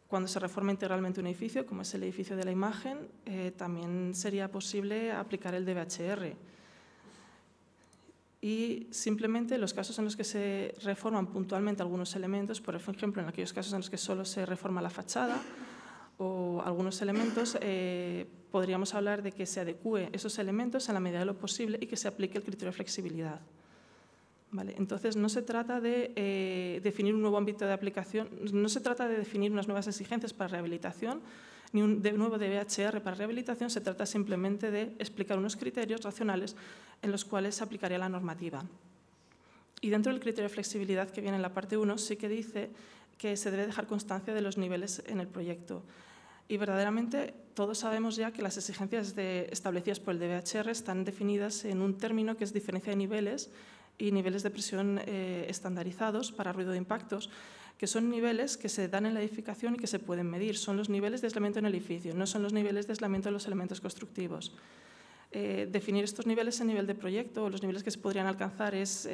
Cuando se reforma integralmente un edificio, como es el edificio de la imagen, también sería posible aplicar el DBHR. Y simplemente los casos en los que se reforman puntualmente algunos elementos, por ejemplo, en aquellos casos en los que solo se reforma la fachada o algunos elementos, podríamos hablar de que se adecúe esos elementos en la medida de lo posible y que se aplique el criterio de flexibilidad. ¿Vale? Entonces, no se trata de definir un nuevo ámbito de aplicación, no se trata de definir unas nuevas exigencias para rehabilitación, ni un nuevo DBHR para rehabilitación, se trata simplemente de explicar unos criterios racionales en los cuales se aplicaría la normativa. Y dentro del criterio de flexibilidad que viene en la parte 1, sí que dice que se debe dejar constancia de los niveles en el proyecto. Y verdaderamente todos sabemos ya que las exigencias establecidas por el DBHR están definidas en un término que es diferencia de niveles y niveles de presión estandarizados para ruido de impactos, que son niveles que se dan en la edificación y que se pueden medir. Son los niveles de aislamiento en el edificio, no son los niveles de aislamiento de los elementos constructivos. Definir estos niveles en nivel de proyecto o los niveles que se podrían alcanzar es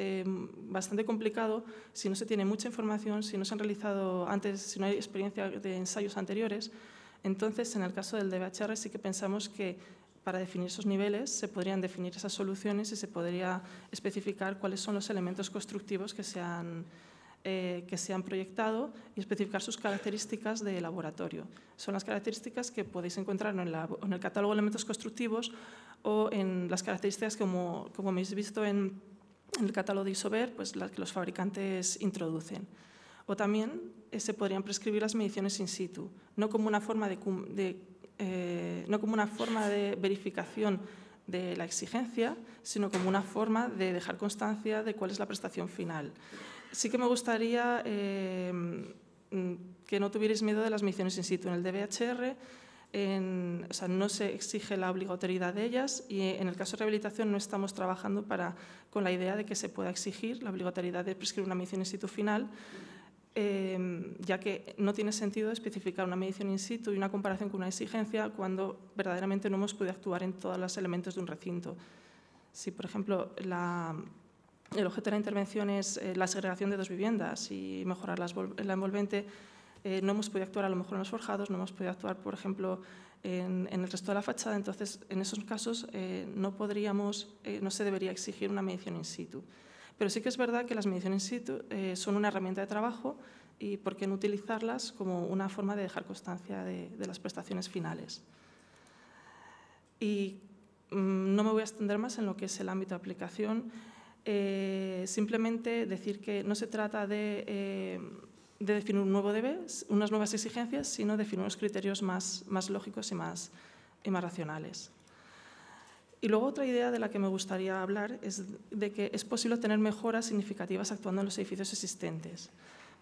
bastante complicado si no se tiene mucha información, si no se han realizado antes, si no hay experiencia de ensayos anteriores. Entonces, en el caso del DBHR sí que pensamos que para definir esos niveles se podrían definir esas soluciones y se podría especificar cuáles son los elementos constructivos que se han proyectado y especificar sus características de laboratorio. Son las características que podéis encontrar en el catálogo de elementos constructivos o en las características, como habéis visto en el catálogo de Isover, pues las que los fabricantes introducen. O también se podrían prescribir las mediciones in situ, no como una forma de verificación de la exigencia, sino como una forma de dejar constancia de cuál es la prestación final. Sí que me gustaría que no tuvierais miedo de las mediciones in situ. En el DBHR no se exige la obligatoriedad de ellas y en el caso de rehabilitación no estamos trabajando con la idea de que se pueda exigir la obligatoriedad de prescribir una medición in situ final, ya que no tiene sentido especificar una medición in situ y una comparación con una exigencia cuando verdaderamente no hemos podido actuar en todos los elementos de un recinto. Si, por ejemplo, el objeto de la intervención es la segregación de dos viviendas y mejorar la envolvente, no hemos podido actuar a lo mejor en los forjados, no hemos podido actuar, por ejemplo, en el resto de la fachada. Entonces, en esos casos no se debería exigir una medición in situ. Pero sí que es verdad que las mediciones in situ son una herramienta de trabajo y por qué no utilizarlas como una forma de dejar constancia de las prestaciones finales. Y no me voy a extender más en lo que es el ámbito de aplicación. Simplemente decir que no se trata de definir un nuevo deber, unas nuevas exigencias, sino definir unos criterios más lógicos y más racionales. Y luego otra idea de la que me gustaría hablar es de que es posible tener mejoras significativas actuando en los edificios existentes,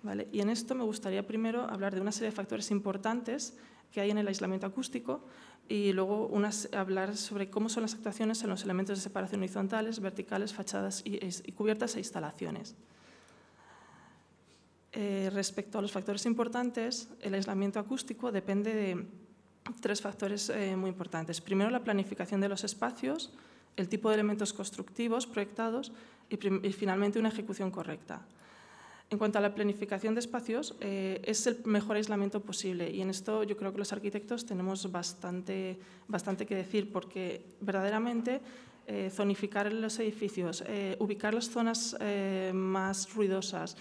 ¿vale? Y en esto me gustaría primero hablar de una serie de factores importantes que hay en el aislamiento acústico y luego hablar sobre cómo son las actuaciones en los elementos de separación horizontales, verticales, fachadas y cubiertas e instalaciones. Respecto a los factores importantes, el aislamiento acústico depende de tres factores muy importantes. Primero, la planificación de los espacios, el tipo de elementos constructivos proyectados y finalmente una ejecución correcta. En cuanto a la planificación de espacios, es el mejor aislamiento posible y en esto yo creo que los arquitectos tenemos bastante que decir porque verdaderamente zonificar los edificios, ubicar las zonas más ruidosas,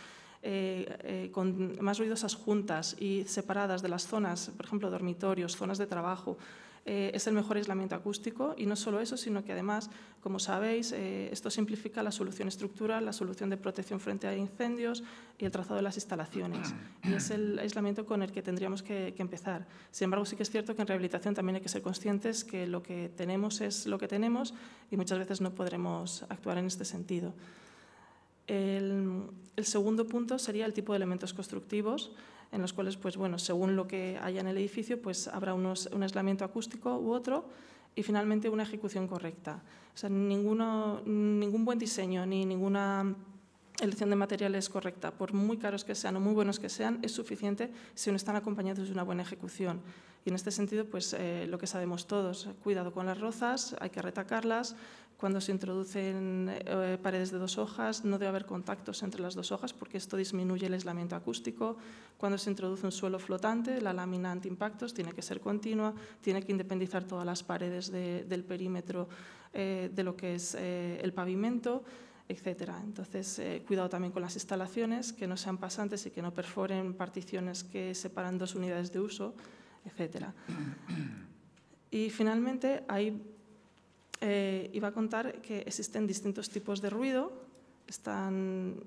juntas y separadas de las zonas, por ejemplo, dormitorios, zonas de trabajo, es el mejor aislamiento acústico y no solo eso, sino que además, como sabéis, esto simplifica la solución estructural, la solución de protección frente a incendios y el trazado de las instalaciones. Y es el aislamiento con el que tendríamos que empezar. Sin embargo, sí que es cierto que en rehabilitación también hay que ser conscientes que lo que tenemos es lo que tenemos y muchas veces no podremos actuar en este sentido. El segundo punto sería el tipo de elementos constructivos, en los cuales, pues, bueno, según lo que haya en el edificio, pues, habrá un aislamiento acústico u otro y finalmente una ejecución correcta. O sea, ningún buen diseño ni ninguna elección de materiales correcta, por muy caros que sean o muy buenos que sean, es suficiente si no están acompañados de una buena ejecución. Y en este sentido, pues, lo que sabemos todos, cuidado con las rozas, hay que retacarlas. Cuando se introducen paredes de dos hojas, no debe haber contactos entre las dos hojas porque esto disminuye el aislamiento acústico. Cuando se introduce un suelo flotante, la lámina antiimpactos tiene que ser continua, tiene que independizar todas las paredes del perímetro de lo que es el pavimento, etc. Entonces, cuidado también con las instalaciones, que no sean pasantes y que no perforen particiones que separan dos unidades de uso, etc. Y finalmente, iba a contar que existen distintos tipos de ruido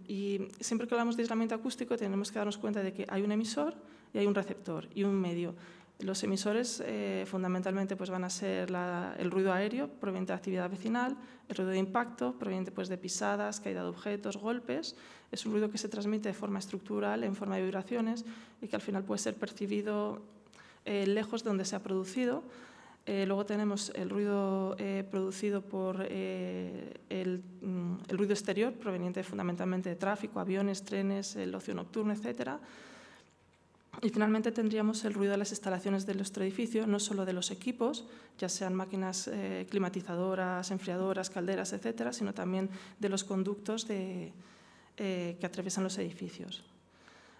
y siempre que hablamos de aislamiento acústico tenemos que darnos cuenta de que hay un emisor y hay un receptor y un medio. Los emisores fundamentalmente pues, van a ser el ruido aéreo proveniente de actividad vecinal, el ruido de impacto proveniente pues, de pisadas, caída de objetos, golpes. Es un ruido que se transmite de forma estructural, en forma de vibraciones y que al final puede ser percibido lejos de donde se ha producido. Luego tenemos el ruido producido por el ruido exterior, proveniente fundamentalmente de tráfico, aviones, trenes, el ocio nocturno, etc. Y finalmente tendríamos el ruido de las instalaciones de nuestro edificio, no solo de los equipos, ya sean máquinas climatizadoras, enfriadoras, calderas, etc., sino también de los conductos que atraviesan los edificios.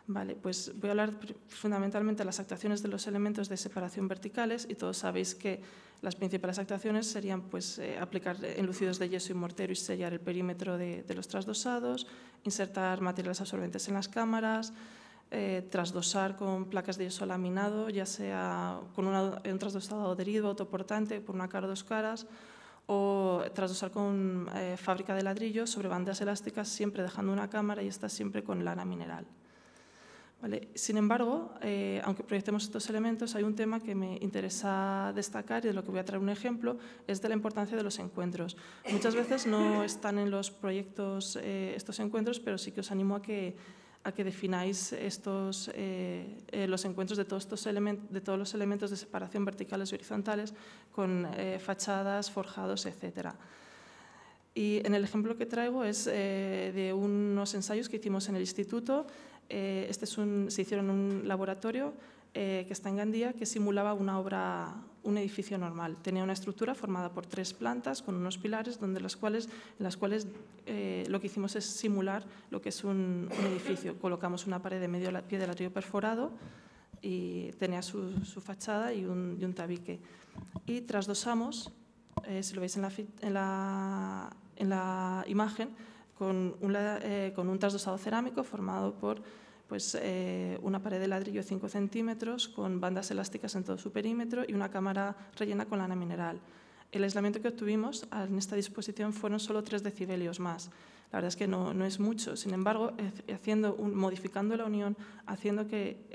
Vale, pues voy a hablar fundamentalmente de las actuaciones de los elementos de separación verticales y todos sabéis que las principales actuaciones serían pues, aplicar enlucidos de yeso y mortero y sellar el perímetro de los trasdosados, insertar materiales absorbentes en las cámaras, trasdosar con placas de yeso laminado, ya sea con un trasdosado adherido autoportante por una cara o dos caras, o trasdosar con fábrica de ladrillos sobre bandas elásticas, siempre dejando una cámara y esta siempre con lana mineral. ¿Vale? Sin embargo, aunque proyectemos estos elementos, hay un tema que me interesa destacar y de lo que voy a traer un ejemplo, es de la importancia de los encuentros. Muchas veces no están en los proyectos estos encuentros, pero sí que os animo a que defináis los encuentros de todos los elementos de separación verticales y horizontales con fachadas, forjados, etc. Y en el ejemplo que traigo es de unos ensayos que hicimos en el instituto se hicieron en un laboratorio que está en Gandía, que simulaba un edificio normal. Tenía una estructura formada por 3 plantas con unos pilares en las cuales lo que hicimos es simular lo que es un edificio. Colocamos una pared de medio pie de ladrillo perforado y tenía su fachada y un tabique. Y trasdosamos, si lo veis en la imagen, con un trasdosado cerámico formado por una pared de ladrillo de 5 centímetros con bandas elásticas en todo su perímetro y una cámara rellena con lana mineral. El aislamiento que obtuvimos en esta disposición fueron solo 3 decibelios más. La verdad es que no es mucho. Sin embargo, modificando la unión, haciendo que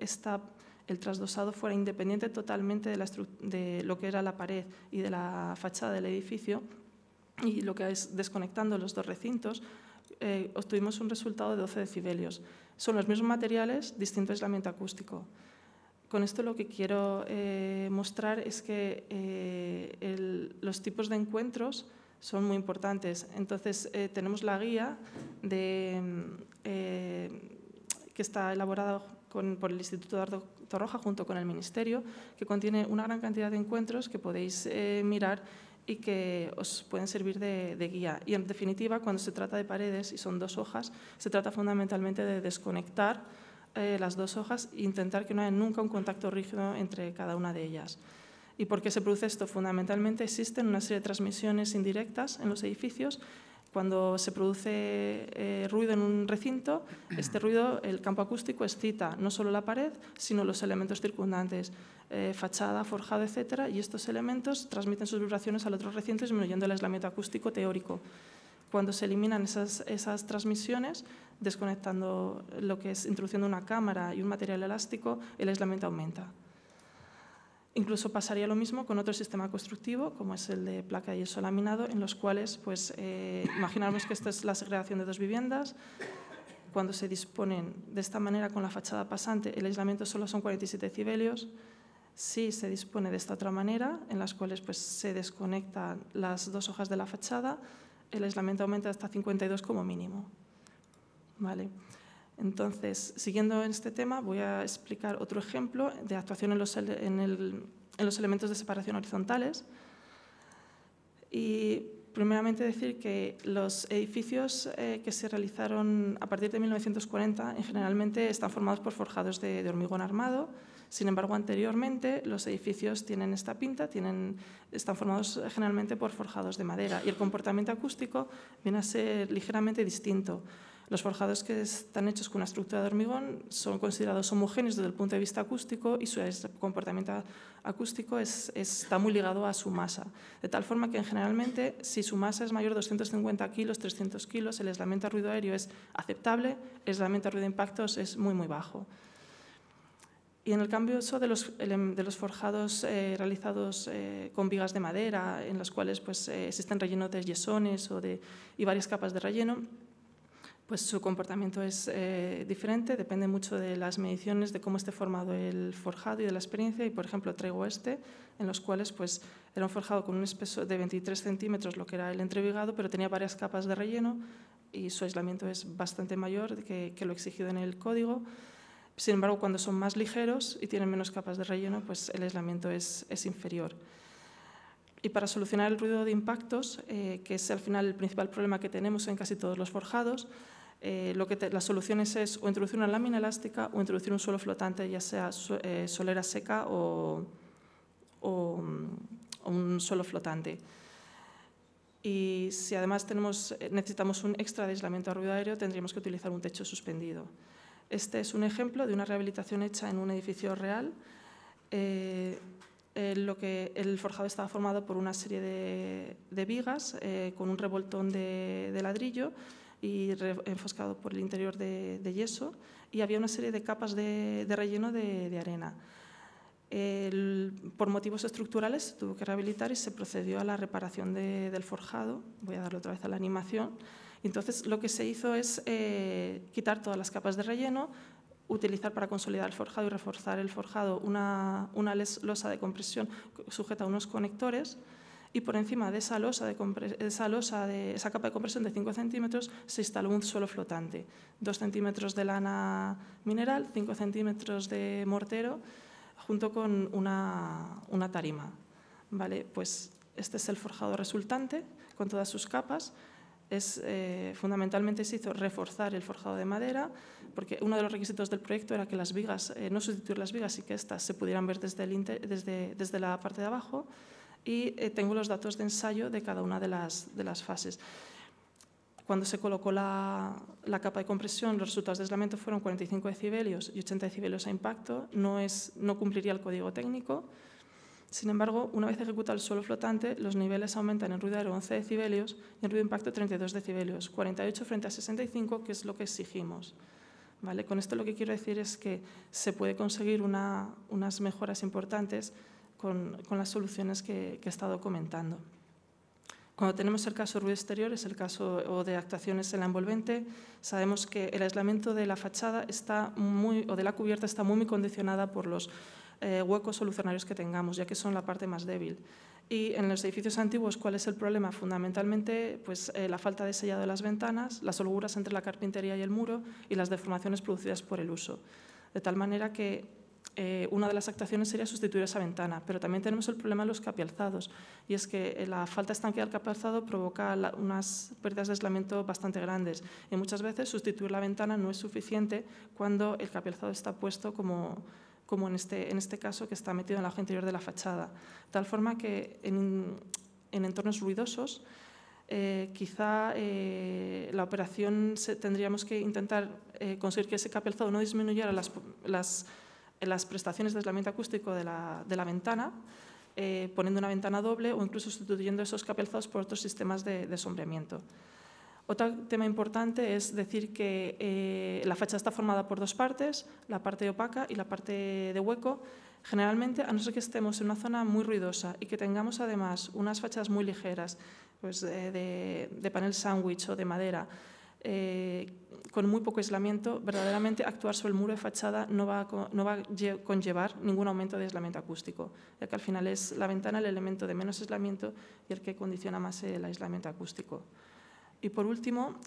el trasdosado fuera independiente totalmente de lo que era la pared y de la fachada del edificio, y lo que es desconectando los 2 recintos, obtuvimos un resultado de 12 decibelios. Son los mismos materiales, distinto aislamiento acústico. Con esto lo que quiero mostrar es que los tipos de encuentros son muy importantes. Entonces, tenemos la guía que está elaborada por el Instituto Eduardo Torroja junto con el Ministerio, que contiene una gran cantidad de encuentros que podéis mirar y que os pueden servir de guía. Y en definitiva, cuando se trata de paredes, y son 2 hojas, se trata fundamentalmente de desconectar las 2 hojas e intentar que no haya nunca un contacto rígido entre cada una de ellas. ¿Y por qué se produce esto? Fundamentalmente existen una serie de transmisiones indirectas en los edificios. Cuando se produce ruido en un recinto, este ruido, el campo acústico, excita no solo la pared, sino los elementos circundantes, fachada, forjado, etc. Y estos elementos transmiten sus vibraciones al otro recinto, disminuyendo el aislamiento acústico teórico. Cuando se eliminan esas transmisiones, desconectando lo que es introduciendo una cámara y un material elástico, el aislamiento aumenta. Incluso pasaría lo mismo con otro sistema constructivo, como es el de placa de yeso laminado, en los cuales, imaginamos que esta es la segregación de 2 viviendas. Cuando se disponen de esta manera con la fachada pasante, el aislamiento solo son 47 decibelios. Si se dispone de esta otra manera, en las cuales se desconectan las 2 hojas de la fachada, el aislamiento aumenta hasta 52 como mínimo. ¿Vale? Entonces, siguiendo en este tema, voy a explicar otro ejemplo de actuación en los elementos de separación horizontales. Y primeramente decir que los edificios que se realizaron a partir de 1940 generalmente están formados por forjados de hormigón armado. Sin embargo, anteriormente los edificios tienen esta pinta, están formados generalmente por forjados de madera, y el comportamiento acústico viene a ser ligeramente distinto. Los forjados que están hechos con una estructura de hormigón son considerados homogéneos desde el punto de vista acústico, y su comportamiento acústico está muy ligado a su masa. De tal forma que generalmente, si su masa es mayor de 250 kilos, 300 kilos, el aislamiento a ruido aéreo es aceptable, el aislamiento a ruido de impactos es muy, muy bajo. Y en el cambio de los forjados realizados con vigas de madera, en los cuales existen rellenos de yesones y varias capas de relleno, su comportamiento es diferente, depende mucho de las mediciones, de cómo esté formado el forjado y de la experiencia. Y, por ejemplo, traigo en los cuales era un forjado con un espesor de 23 centímetros, lo que era el entrevigado, pero tenía varias capas de relleno y su aislamiento es bastante mayor que lo exigido en el código. Sin embargo, cuando son más ligeros y tienen menos capas de relleno, el aislamiento es inferior. Y para solucionar el ruido de impactos, que es al final el principal problema que tenemos en casi todos los forjados, las soluciones es o introducir una lámina elástica o introducir un suelo flotante, ya sea solera seca o un suelo flotante. Y si además necesitamos un extra de aislamiento a ruido aéreo, tendríamos que utilizar un techo suspendido. Este es un ejemplo de una rehabilitación hecha en un edificio real. El forjado estaba formado por una serie de vigas con un revoltón de ladrillo y enfoscado por el interior de yeso, y había una serie de capas de relleno de arena. Por motivos estructurales se tuvo que rehabilitar y se procedió a la reparación del forjado. Voy a darle otra vez a la animación. Entonces, lo que se hizo es quitar todas las capas de relleno, utilizar para consolidar el forjado y reforzar el forjado una losa de compresión sujeta a unos conectores, y por encima de esa capa de compresión de 5 centímetros se instaló un suelo flotante, 2 centímetros de lana mineral, 5 centímetros de mortero, junto con una tarima. ¿Vale? Pues este es el forjado resultante con todas sus capas. Fundamentalmente se hizo reforzar el forjado de madera, porque uno de los requisitos del proyecto era que las vigas, no sustituir las vigas y que éstas se pudieran ver desde la parte de abajo. Y tengo los datos de ensayo de cada una de las fases. Cuando se colocó la capa de compresión, los resultados de aislamiento fueron 45 decibelios y 80 decibelios a impacto. No cumpliría el código técnico. Sin embargo, una vez ejecutado el suelo flotante, los niveles aumentan en ruido aéreo 11 decibelios y en ruido de impacto 32 decibelios, 48 frente a 65, que es lo que exigimos. ¿Vale? Con esto lo que quiero decir es que se puede conseguir unas mejoras importantes con las soluciones que he estado comentando. Cuando tenemos el caso de ruido exterior, es el caso o de actuaciones en la envolvente, sabemos que el aislamiento de la fachada o de la cubierta está muy condicionada por los huecos solucionarios que tengamos, ya que son la parte más débil. Y en los edificios antiguos, ¿cuál es el problema? Fundamentalmente, pues, la falta de sellado de las ventanas, las holguras entre la carpintería y el muro y las deformaciones producidas por el uso. De tal manera que una de las actuaciones sería sustituir esa ventana, pero también tenemos el problema de los capialzados, y es que la falta estanqueidad del capialzado provoca unas pérdidas de aislamiento bastante grandes, y muchas veces sustituir la ventana no es suficiente cuando el capialzado está puesto como en este caso, que está metido en la hoja interior de la fachada. De tal forma que en entornos ruidosos, quizá la operación tendríamos que intentar conseguir que ese capialzado no disminuyera las prestaciones de aislamiento acústico de la ventana, poniendo una ventana doble o incluso sustituyendo esos capialzados por otros sistemas de sombreamiento. Otro tema importante es decir que la fachada está formada por dos partes, la parte opaca y la parte de hueco. Generalmente, a no ser que estemos en una zona muy ruidosa y que tengamos además unas fachadas muy ligeras, pues de panel sándwich o de madera, con muy poco aislamiento, verdaderamente actuar sobre el muro de fachada no va a conllevar ningún aumento de aislamiento acústico, ya que al final es la ventana el elemento de menos aislamiento y el que condiciona más el aislamiento acústico. Y por último,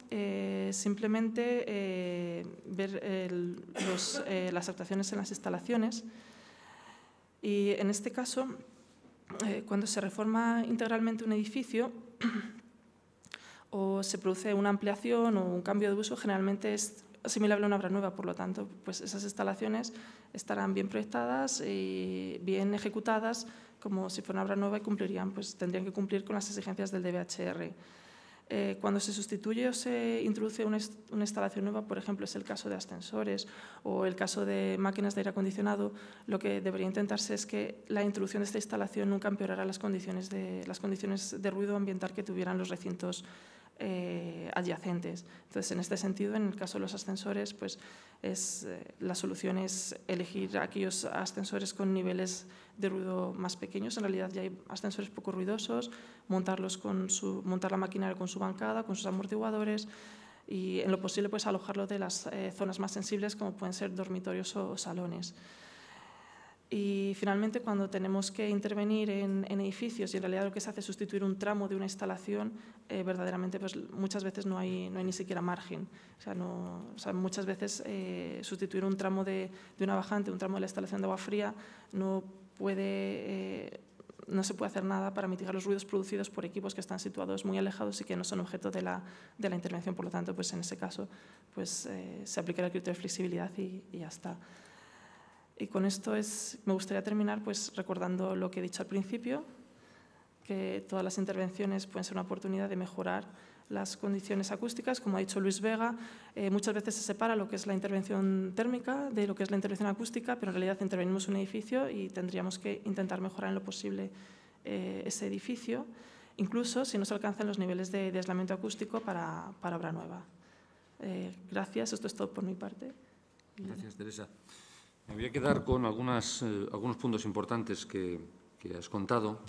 simplemente ver las actuaciones en las instalaciones. Y en este caso, cuando se reforma integralmente un edificio o se produce una ampliación o un cambio de uso, generalmente es asimilable a una obra nueva. Por lo tanto, pues esas instalaciones estarán bien proyectadas y bien ejecutadas como si fuera una obra nueva y tendrían que cumplir con las exigencias del DBHR. Cuando se sustituye o se introduce una instalación nueva, por ejemplo, es el caso de ascensores o el caso de máquinas de aire acondicionado, lo que debería intentarse es que la introducción de esta instalación nunca empeorara las condiciones de ruido ambiental que tuvieran los recintos adyacentes. Entonces, en este sentido, en el caso de los ascensores, pues la solución es elegir aquellos ascensores con niveles de ruido más pequeños. En realidad ya hay ascensores poco ruidosos, montar la maquinaria con su bancada, con sus amortiguadores y, en lo posible, pues alojarlo de las zonas más sensibles, como pueden ser dormitorios o salones. Y finalmente, cuando tenemos que intervenir en edificios y en realidad lo que se hace es sustituir un tramo de una instalación, verdaderamente pues, muchas veces no hay ni siquiera margen. O sea, muchas veces sustituir un tramo de una bajante, un tramo de la instalación de agua fría, no se puede hacer nada para mitigar los ruidos producidos por equipos que están situados muy alejados y que no son objeto de la intervención. Por lo tanto, pues en ese caso pues, se aplicará el criterio de flexibilidad y ya está. Y con esto me gustaría terminar pues, recordando lo que he dicho al principio, que todas las intervenciones pueden ser una oportunidad de mejorar las condiciones acústicas. Como ha dicho Luis Vega, muchas veces se separa lo que es la intervención térmica de lo que es la intervención acústica, pero en realidad intervenimos un edificio y tendríamos que intentar mejorar en lo posible ese edificio, incluso si no se alcanzan los niveles de aislamiento acústico para obra nueva. Gracias, esto es todo por mi parte. Gracias, Teresa. Me voy a quedar con algunos puntos importantes que has contado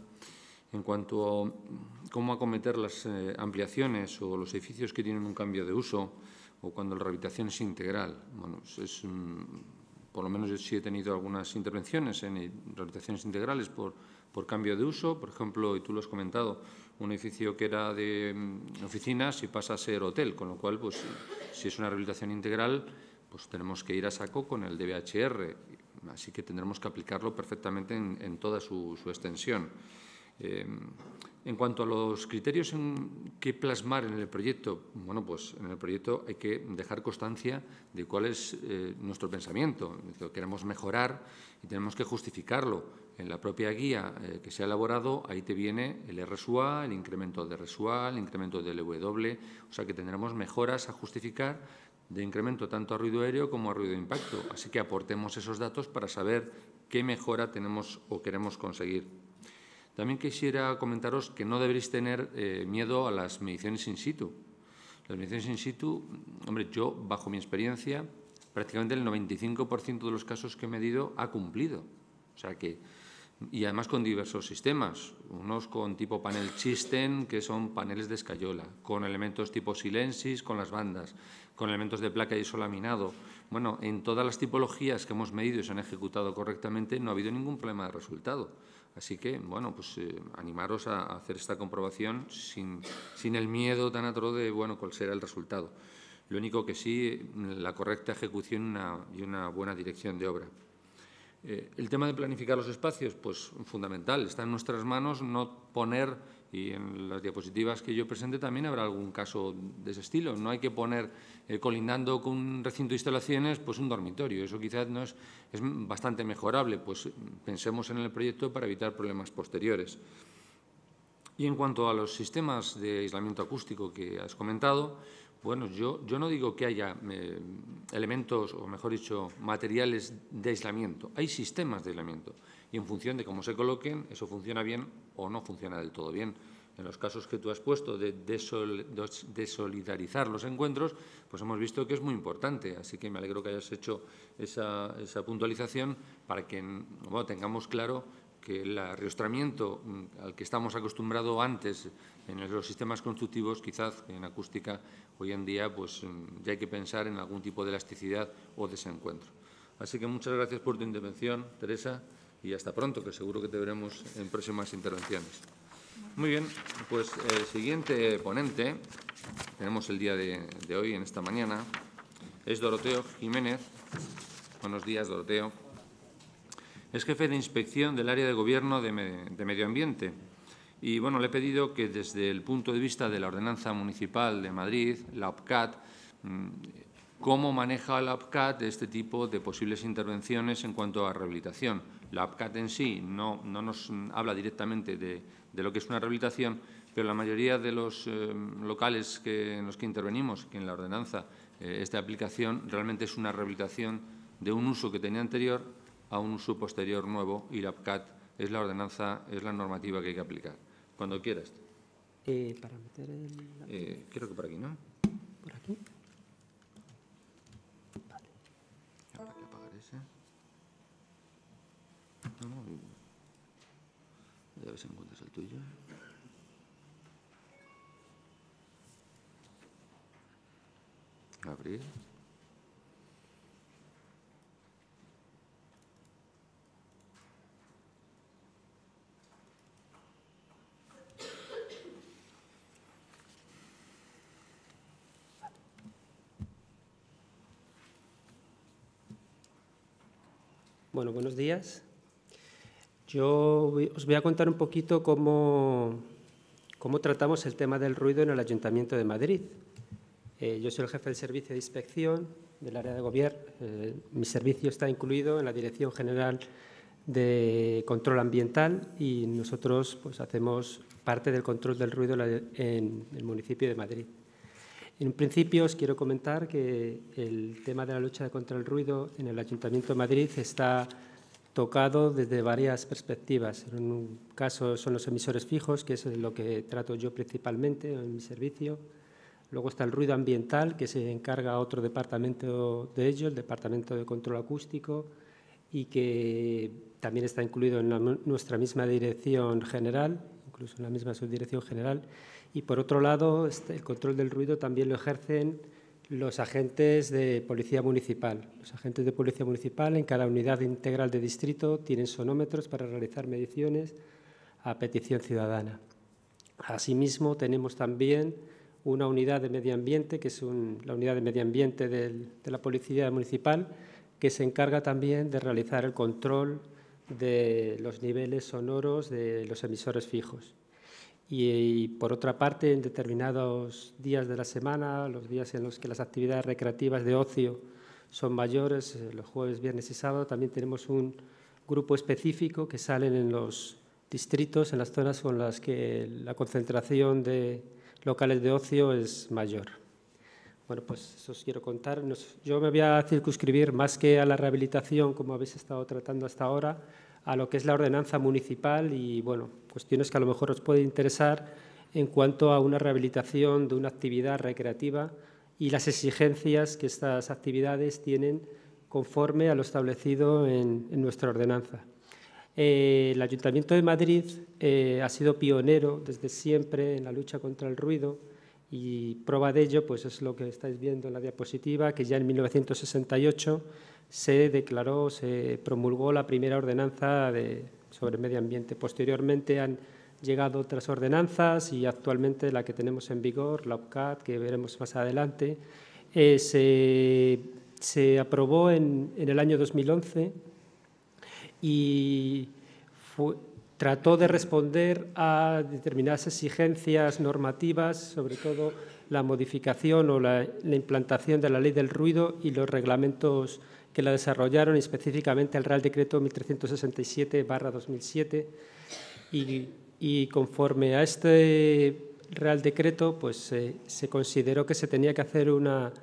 en cuanto a cómo acometer las ampliaciones o los edificios que tienen un cambio de uso o cuando la rehabilitación es integral. Bueno, es un por lo menos yo sí he tenido algunas intervenciones en rehabilitaciones integrales por cambio de uso. Por ejemplo, y tú lo has comentado, un edificio que era de oficinas y pasa a ser hotel, con lo cual, pues, si es una rehabilitación integral, pues tenemos que ir a saco con el DBHR, así que tendremos que aplicarlo perfectamente en toda su extensión. En cuanto a los criterios que plasmar en el proyecto, bueno, pues en el proyecto hay que dejar constancia de cuál es nuestro pensamiento. Queremos mejorar y tenemos que justificarlo. En la propia guía que se ha elaborado, ahí te viene el RSUA, el incremento de RSUA, el incremento del LW, o sea que tendremos mejoras a justificar de incremento tanto a ruido aéreo como a ruido de impacto. Así que aportemos esos datos para saber qué mejora tenemos o queremos conseguir. También quisiera comentaros que no deberéis tener miedo a las mediciones in situ. Las mediciones in situ, hombre, yo, bajo mi experiencia, prácticamente el 95% de los casos que he medido ha cumplido. O sea que, y además con diversos sistemas, unos con tipo panel System, que son paneles de escayola, con elementos tipo Silensis, con las bandas, con elementos de placa y isolaminado. Bueno, en todas las tipologías que hemos medido y se han ejecutado correctamente, no ha habido ningún problema de resultado. Así que, bueno, pues animaros a hacer esta comprobación sin el miedo tan atroz de, bueno, cuál será el resultado. Lo único que sí, la correcta ejecución y una buena dirección de obra. El tema de planificar los espacios, pues fundamental. Está en nuestras manos no poner, y en las diapositivas que yo presente también habrá algún caso de ese estilo. No hay que poner colindando con un recinto de instalaciones pues un dormitorio. Eso quizás no es bastante mejorable. Pues pensemos en el proyecto para evitar problemas posteriores. Y en cuanto a los sistemas de aislamiento acústico que has comentado, bueno, yo no digo que haya elementos, o mejor dicho, materiales de aislamiento. Hay sistemas de aislamiento y en función de cómo se coloquen, eso funciona bien o no funciona del todo bien. En los casos que tú has puesto de desolidarizar los encuentros, pues hemos visto que es muy importante. Así que me alegro que hayas hecho esa puntualización para que bueno, tengamos claro que el arriostramiento al que estamos acostumbrados antes en los sistemas constructivos, quizás en acústica hoy en día pues ya hay que pensar en algún tipo de elasticidad o desencuentro. Así que muchas gracias por tu intervención, Teresa, y hasta pronto, que seguro que te veremos en próximas intervenciones. Muy bien, pues el siguiente ponente, tenemos el día de hoy, en esta mañana, es Doroteo Jiménez. Buenos días, Doroteo. Es jefe de inspección del área de gobierno de medio ambiente. Y bueno, le he pedido que desde el punto de vista de la Ordenanza Municipal de Madrid, la OPCAT, cómo maneja la OPCAT este tipo de posibles intervenciones en cuanto a rehabilitación. La OPCAT en sí no nos habla directamente de lo que es una rehabilitación, pero la mayoría de los locales en los que intervenimos, que en la ordenanza esta aplicación realmente es una rehabilitación de un uso que tenía anterior a un uso posterior nuevo, y la OPCAT es la ordenanza, es la normativa que hay que aplicar. Cuando quieras. Para meter el... creo que por aquí, ¿no? ¿Por aquí? Vale. Habrá que apagar ese. No. Ya ves si encuentras el tuyo. Abrir. Bueno, buenos días. Yo os voy a contar un poquito cómo tratamos el tema del ruido en el Ayuntamiento de Madrid. Yo soy el jefe del servicio de inspección del área de gobierno. Mi servicio está incluido en la Dirección General de Control Ambiental y nosotros pues, hacemos parte del control del ruido en el municipio de Madrid. En un principio os quiero comentar que el tema de la lucha contra el ruido en el Ayuntamiento de Madrid está tocado desde varias perspectivas. En un caso son los emisores fijos, que es lo que trato yo principalmente en mi servicio. Luego está el ruido ambiental, que se encarga otro departamento de ello, el Departamento de Control Acústico, y que también está incluido en nuestra misma dirección general, incluso en la misma subdirección general. Y, por otro lado, el control del ruido también lo ejercen los agentes de policía municipal. Los agentes de policía municipal en cada unidad integral de distrito tienen sonómetros para realizar mediciones a petición ciudadana. Asimismo, tenemos también una unidad de medio ambiente, que es la unidad de medio ambiente de la Policía Municipal, que se encarga también de realizar el control de los niveles sonoros de los emisores fijos. Y por otra parte, en determinados días de la semana, los días en los que las actividades recreativas de ocio son mayores, los jueves, viernes y sábado, también tenemos un grupo específico que salen en los distritos, en las zonas con las que la concentración de locales de ocio es mayor. Bueno, pues eso os quiero contar. Yo me voy a circunscribir más que a la rehabilitación, como habéis estado tratando hasta ahora, a lo que es la ordenanza municipal y, bueno, cuestiones que a lo mejor os puede interesar en cuanto a una rehabilitación de una actividad recreativa y las exigencias que estas actividades tienen conforme a lo establecido en nuestra ordenanza. El Ayuntamiento de Madrid ha sido pionero desde siempre en la lucha contra el ruido y prueba de ello pues es lo que estáis viendo en la diapositiva, que ya en 1968 se promulgó la primera ordenanza sobre medio ambiente. Posteriormente han llegado otras ordenanzas y actualmente la que tenemos en vigor, la OPCAT, que veremos más adelante, se aprobó en el año 2011 y trató de responder a determinadas exigencias normativas, sobre todo la modificación o la implantación de la Ley del Ruido y los reglamentos que la desarrollaron, específicamente el Real Decreto 1367/2007. Y conforme a este Real Decreto, pues se consideró que se tenía que hacer una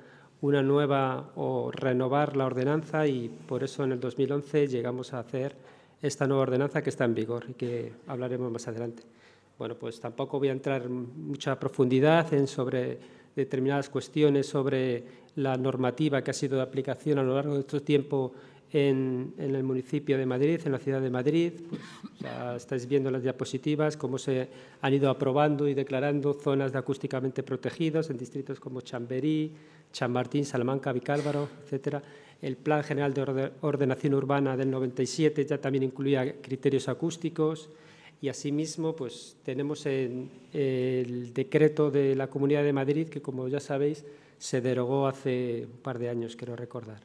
nueva o renovar la ordenanza y por eso en el 2011 llegamos a hacer esta nueva ordenanza que está en vigor y que hablaremos más adelante. Bueno, pues tampoco voy a entrar en mucha profundidad sobre determinadas cuestiones sobre la normativa que ha sido de aplicación a lo largo de este tiempo en el municipio de Madrid, en la ciudad de Madrid. Pues ya estáis viendo en las diapositivas cómo se han ido aprobando y declarando zonas de acústicamente protegidos en distritos como Chamberí, Chamartín, Salamanca, Vicálvaro, etcétera. El Plan General de Ordenación Urbana del 97 ya también incluía criterios acústicos y asimismo pues tenemos el decreto de la Comunidad de Madrid que, como ya sabéis, se derogó hace un par de años, quiero recordar.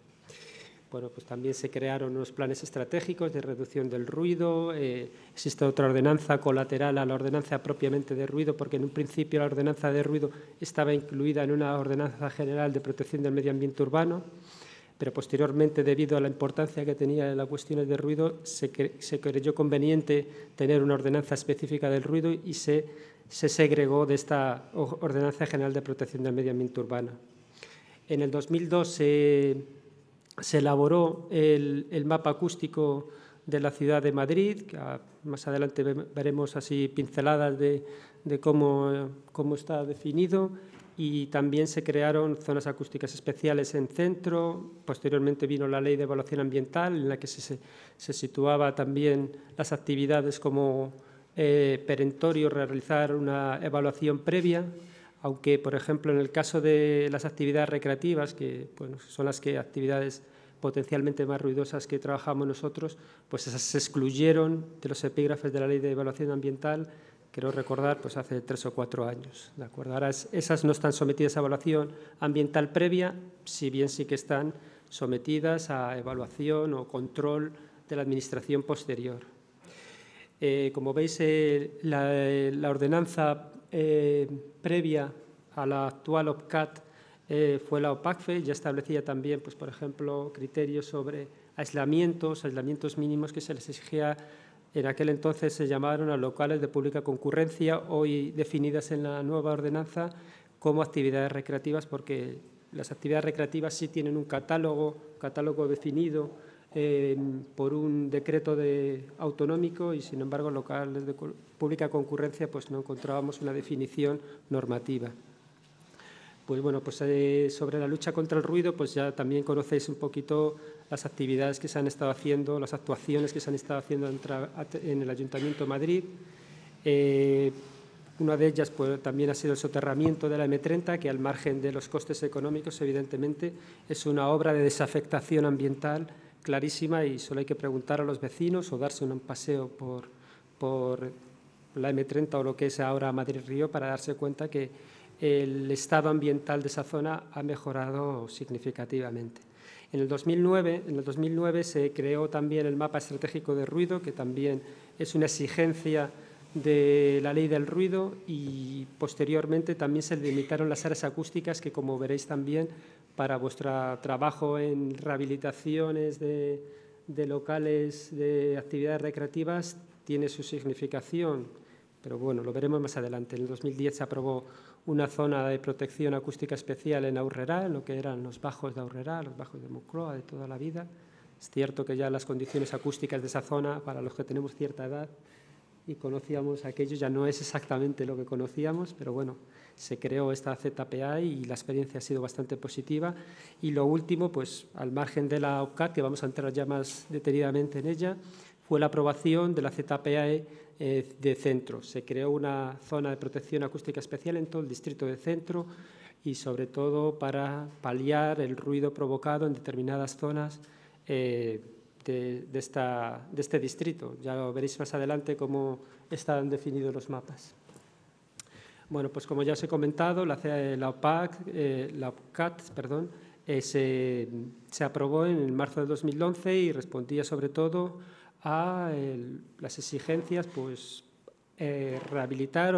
Bueno, pues también se crearon unos planes estratégicos de reducción del ruido. Existe otra ordenanza colateral a la ordenanza propiamente de ruido, porque en un principio la ordenanza de ruido estaba incluida en una ordenanza general de protección del medio ambiente urbano, pero posteriormente, debido a la importancia que tenía las cuestiones de ruido, se creyó conveniente tener una ordenanza específica del ruido y se segregó de esta ordenanza general de protección del medio ambiente urbano. En el 2002 se elaboró el mapa acústico de la ciudad de Madrid, que más adelante veremos así pinceladas de cómo está definido, y también se crearon zonas acústicas especiales en centro. Posteriormente vino la Ley de Evaluación Ambiental, en la que se situaba también las actividades como perentorio, realizar una evaluación previa, aunque, por ejemplo, en el caso de las actividades recreativas, que bueno, son las actividades potencialmente más ruidosas que trabajamos nosotros, pues esas se excluyeron de los epígrafes de la Ley de Evaluación Ambiental, quiero recordar, pues hace 3 o 4 años. ¿De acuerdo? Ahora esas no están sometidas a evaluación ambiental previa, si bien sí que están sometidas a evaluación o control de la Administración posterior. Como veis, la ordenanza previa a la actual OPCAT fue la OPACFE, ya establecía también, pues, por ejemplo, criterios sobre aislamientos mínimos que se les exigía. En aquel entonces se llamaron a locales de pública concurrencia, hoy definidas en la nueva ordenanza como actividades recreativas, porque las actividades recreativas sí tienen un catálogo definido por un decreto autonómico y, sin embargo, locales de pública concurrencia pues no encontrábamos una definición normativa. Pues bueno, pues sobre la lucha contra el ruido, pues ya también conocéis un poquito las actividades que se han estado haciendo, las actuaciones que se han estado haciendo en el Ayuntamiento de Madrid. Una de ellas pues, también ha sido el soterramiento de la M30, que al margen de los costes económicos, evidentemente, es una obra de desafectación ambiental clarísima y solo hay que preguntar a los vecinos o darse un paseo por la M30 o lo que es ahora Madrid-Río para darse cuenta que el estado ambiental de esa zona ha mejorado significativamente. En el 2009 se creó también el mapa estratégico de ruido, que también es una exigencia de la ley del ruido, y posteriormente también se limitaron las áreas acústicas que, como veréis también, para vuestro trabajo en rehabilitaciones de locales de actividades recreativas tiene su significación, pero bueno, lo veremos más adelante. En el 2010 se aprobó una zona de protección acústica especial en Aurrera, en lo que eran los bajos de Aurrera, los bajos de Moncloa de toda la vida. Es cierto que ya las condiciones acústicas de esa zona, para los que tenemos cierta edad y conocíamos aquello, ya no es exactamente lo que conocíamos, pero bueno, se creó esta ZPA y la experiencia ha sido bastante positiva. Y lo último, pues al margen de la OPCAT, que vamos a entrar ya más detenidamente en ella, fue la aprobación de la ZPAE de Centro. Se creó una zona de protección acústica especial en todo el distrito de Centro y sobre todo para paliar el ruido provocado en determinadas zonas de este distrito. Ya lo veréis más adelante cómo están definidos los mapas. Bueno, pues como ya os he comentado, la OPCAT se aprobó en marzo de 2011 y respondía sobre todo a las exigencias, pues rehabilitar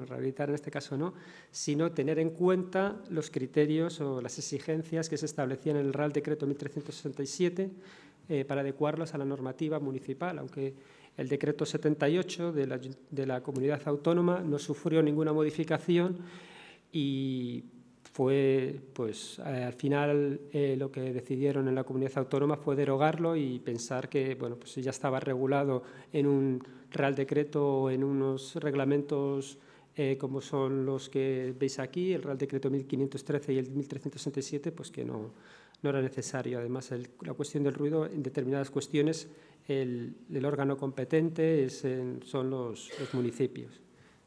rehabilitar en este caso no, sino tener en cuenta los criterios o las exigencias que se establecían en el Real Decreto 1367 para adecuarlos a la normativa municipal, aunque el Decreto 78 de la Comunidad Autónoma no sufrió ninguna modificación y fue, pues, al final lo que decidieron en la Comunidad Autónoma fue derogarlo y pensar que, bueno, pues ya estaba regulado en un Real Decreto o en unos reglamentos como son los que veis aquí, el Real Decreto 1513 y el 1367, pues que no era necesario. Además, la cuestión del ruido, en determinadas cuestiones, el órgano competente son los municipios.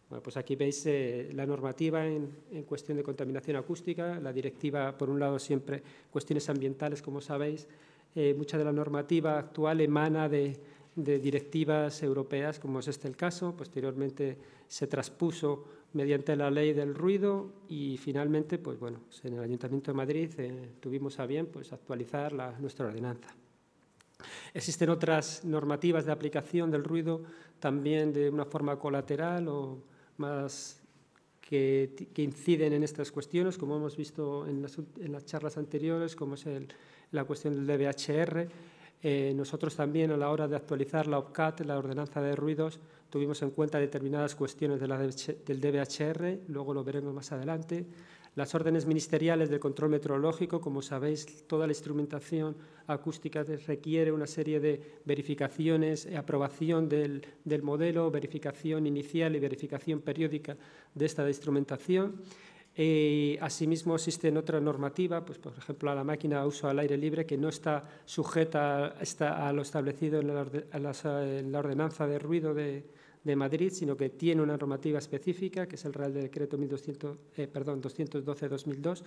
Bueno, pues aquí veis la normativa en cuestión de contaminación acústica, la directiva, por un lado, siempre cuestiones ambientales, como sabéis. Mucha de la normativa actual emana de directivas europeas, como es el caso. Posteriormente se traspuso mediante la ley del ruido y finalmente, pues bueno, en el Ayuntamiento de Madrid tuvimos a bien pues, actualizar nuestra ordenanza. Existen otras normativas de aplicación del ruido también de una forma colateral o más que inciden en estas cuestiones, como hemos visto en las charlas anteriores, como es la cuestión del DBHR. Nosotros también, a la hora de actualizar la OPCAT, la ordenanza de ruidos, tuvimos en cuenta determinadas cuestiones del DBHR, luego lo veremos más adelante. Las órdenes ministeriales de control meteorológico, como sabéis, toda la instrumentación acústica requiere una serie de verificaciones, aprobación del modelo, verificación inicial y verificación periódica de esta instrumentación. Asimismo, existe otra normativa, pues, por ejemplo, a la máquina de uso al aire libre, que no está sujeta a lo establecido en la ordenanza de ruido de Madrid, sino que tiene una normativa específica, que es el Real Decreto 212-2002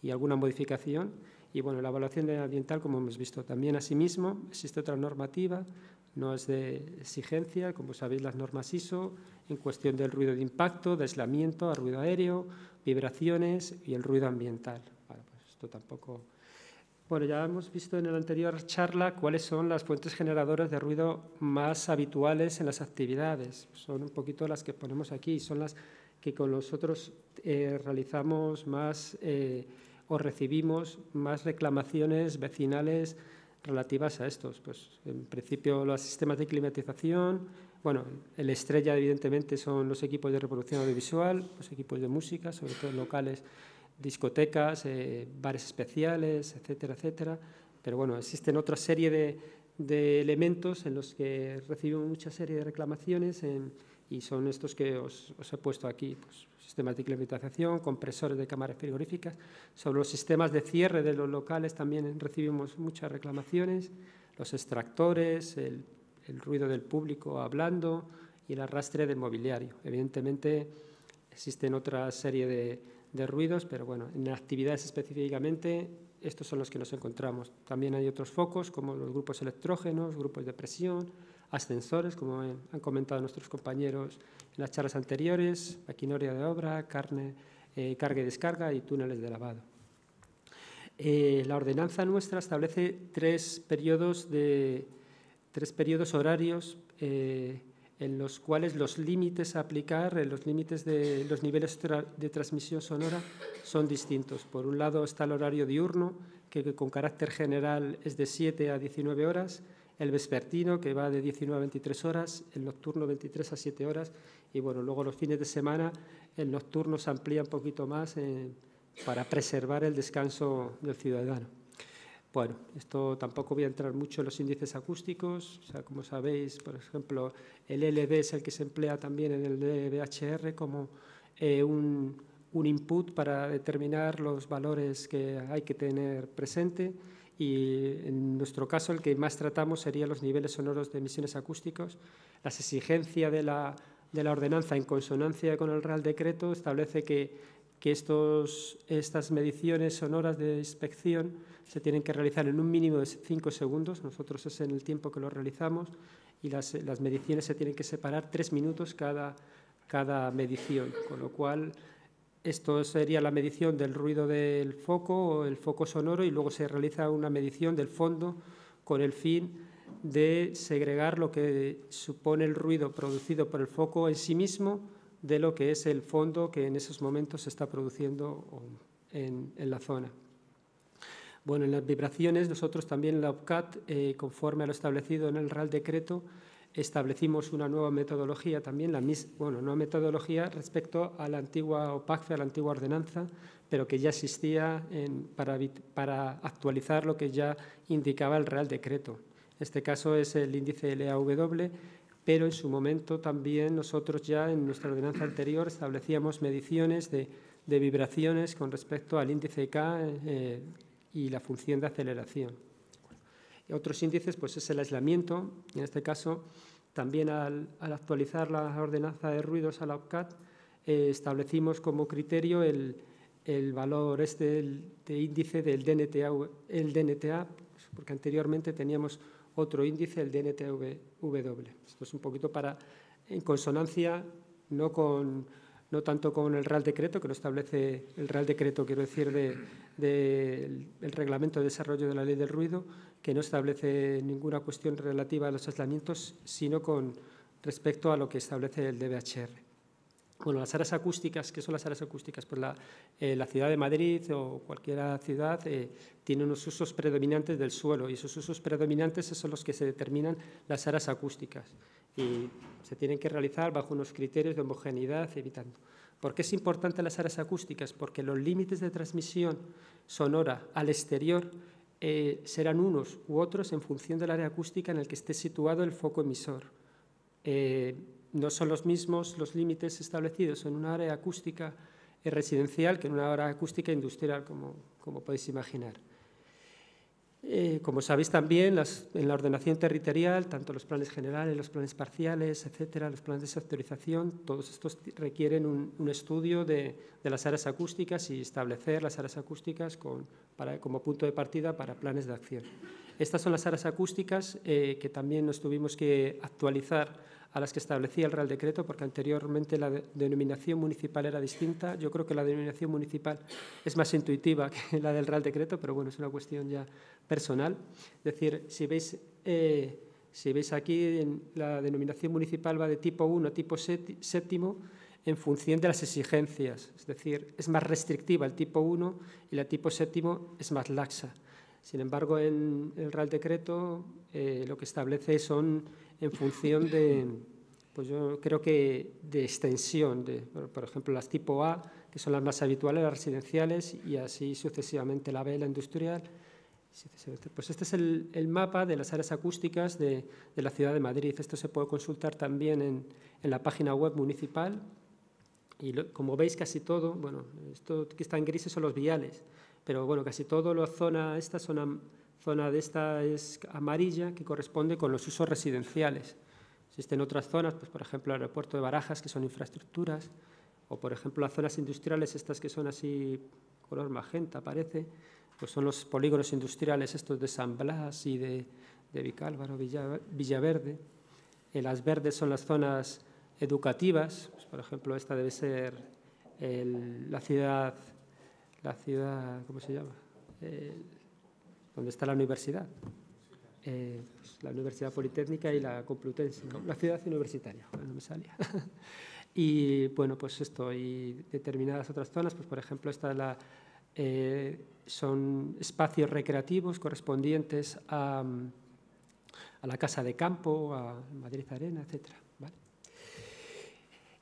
y alguna modificación. Y bueno, la evaluación ambiental, como hemos visto también, asimismo, existe otra normativa, no es de exigencia, como sabéis, las normas ISO, en cuestión del ruido de impacto, de aislamiento, a ruido aéreo, vibraciones y el ruido ambiental. Bueno, pues esto tampoco... Bueno, ya hemos visto en la anterior charla cuáles son las fuentes generadoras de ruido más habituales en las actividades. Son un poquito las que ponemos aquí, son las que con nosotros realizamos más o recibimos más reclamaciones vecinales relativas a estos. Pues, en principio, los sistemas de climatización. Bueno, el estrella, evidentemente, son los equipos de reproducción audiovisual, los equipos de música, sobre todo locales, discotecas, bares especiales, etcétera, etcétera. Pero bueno, existen otra serie de elementos en los que recibimos mucha serie de reclamaciones y son estos que os he puesto aquí, pues, sistemas de climatización, compresores de cámaras frigoríficas. Sobre los sistemas de cierre de los locales también recibimos muchas reclamaciones, los extractores, el ruido del público hablando, y el arrastre del mobiliario. Evidentemente, existen otra serie de ruidos, pero bueno, en actividades específicamente, estos son los que nos encontramos. También hay otros focos, como los grupos electrógenos, grupos de presión, ascensores, como han comentado nuestros compañeros en las charlas anteriores, maquinaria de obra, carga y descarga y túneles de lavado. La ordenanza nuestra establece tres periodos horarios en los cuales los límites a aplicar, los límites de los niveles de transmisión sonora son distintos. Por un lado está el horario diurno, que con carácter general es de 7 a 19 horas, el vespertino, que va de 19 a 23 horas, el nocturno 23 a 7 horas, y bueno, luego los fines de semana el nocturno se amplía un poquito más para preservar el descanso del ciudadano. Bueno, esto tampoco voy a entrar mucho en los índices acústicos, o sea, como sabéis, por ejemplo, el LB es el que se emplea también en el DBHR como un input para determinar los valores que hay que tener presente, y en nuestro caso el que más tratamos serían los niveles sonoros de emisiones acústicos. Las exigencias de la ordenanza, en consonancia con el Real Decreto, establece que estas mediciones sonoras de inspección se tienen que realizar en un mínimo de 5 segundos, nosotros es en el tiempo que lo realizamos, y las mediciones se tienen que separar 3 minutos cada medición, con lo cual esto sería la medición del ruido del foco o el foco sonoro, y luego se realiza una medición del fondo con el fin de segregar lo que supone el ruido producido por el foco en sí mismo de lo que es el fondo que en esos momentos se está produciendo en la zona. Bueno, en las vibraciones, nosotros también en la OPCAT, conforme a lo establecido en el Real Decreto, establecimos una nueva metodología también, nueva metodología respecto a la antigua OPACFE, a la antigua ordenanza, pero que ya existía para actualizar lo que ya indicaba el Real Decreto. En este caso es el índice LAW, pero en su momento también nosotros ya en nuestra ordenanza anterior establecíamos mediciones de vibraciones con respecto al índice K y la función de aceleración. Y otros índices pues es el aislamiento. En este caso, también al actualizar la ordenanza de ruidos a la OPCAT, establecimos como criterio el valor de índice del DNTA, porque anteriormente teníamos otro índice, el DNTW. Esto es un poquito en consonancia, no tanto con el Real Decreto, que lo establece el Real Decreto, quiero decir, del Reglamento de Desarrollo de la Ley del Ruido, que no establece ninguna cuestión relativa a los aislamientos, sino con respecto a lo que establece el DBHR. Bueno, las áreas acústicas, ¿qué son las áreas acústicas? Pues la ciudad de Madrid o cualquier ciudad tiene unos usos predominantes del suelo, y esos usos predominantes son los que se determinan las áreas acústicas, y se tienen que realizar bajo unos criterios de homogeneidad, evitando. ¿Por qué es importante las áreas acústicas? Porque los límites de transmisión sonora al exterior serán unos u otros en función del área acústica en el que esté situado el foco emisor. No son los mismos los límites establecidos en una área acústica residencial que en una área acústica industrial, como podéis imaginar. Como sabéis también, en la ordenación territorial, tanto los planes generales, los planes parciales, etcétera, los planes de sectorización, todos estos requieren un estudio de las áreas acústicas y establecer las áreas acústicas como punto de partida para planes de acción. Estas son las áreas acústicas que también nos tuvimos que actualizar a las que establecía el Real Decreto, porque anteriormente la denominación municipal era distinta. Yo creo que la denominación municipal es más intuitiva que la del Real Decreto, pero bueno, es una cuestión ya personal. Es decir, si veis aquí, la denominación municipal va de tipo 1 a tipo séptimo en función de las exigencias. Es decir, es más restrictiva el tipo 1 y la tipo séptimo es más laxa. Sin embargo, en el Real Decreto lo que establece son en función pues yo creo que de extensión, por ejemplo, las tipo A, que son las más habituales, las residenciales, y así sucesivamente la B, la industrial. Pues este es el mapa de las áreas acústicas de la ciudad de Madrid. Esto se puede consultar también en la página web municipal. Y como veis, casi todo, bueno, esto que está en grises son los viales, pero bueno, casi todo zona de esta es amarilla, que corresponde con los usos residenciales. Existen otras zonas, pues, por ejemplo, el aeropuerto de Barajas, que son infraestructuras, o, por ejemplo, las zonas industriales, estas que son así, color magenta, parece, pues son los polígonos industriales estos de San Blas y de Vicálvaro, Villaverde. Las verdes son las zonas educativas, pues, por ejemplo, esta debe ser la ciudad, ¿cómo se llama? Donde está la universidad. Pues la Universidad Politécnica y la Complutense, ¿no? La ciudad universitaria, no me salía. Y bueno, pues esto, y determinadas otras zonas, pues por ejemplo, son espacios recreativos correspondientes a la Casa de Campo, a Madrid Arena, etc. ¿Vale?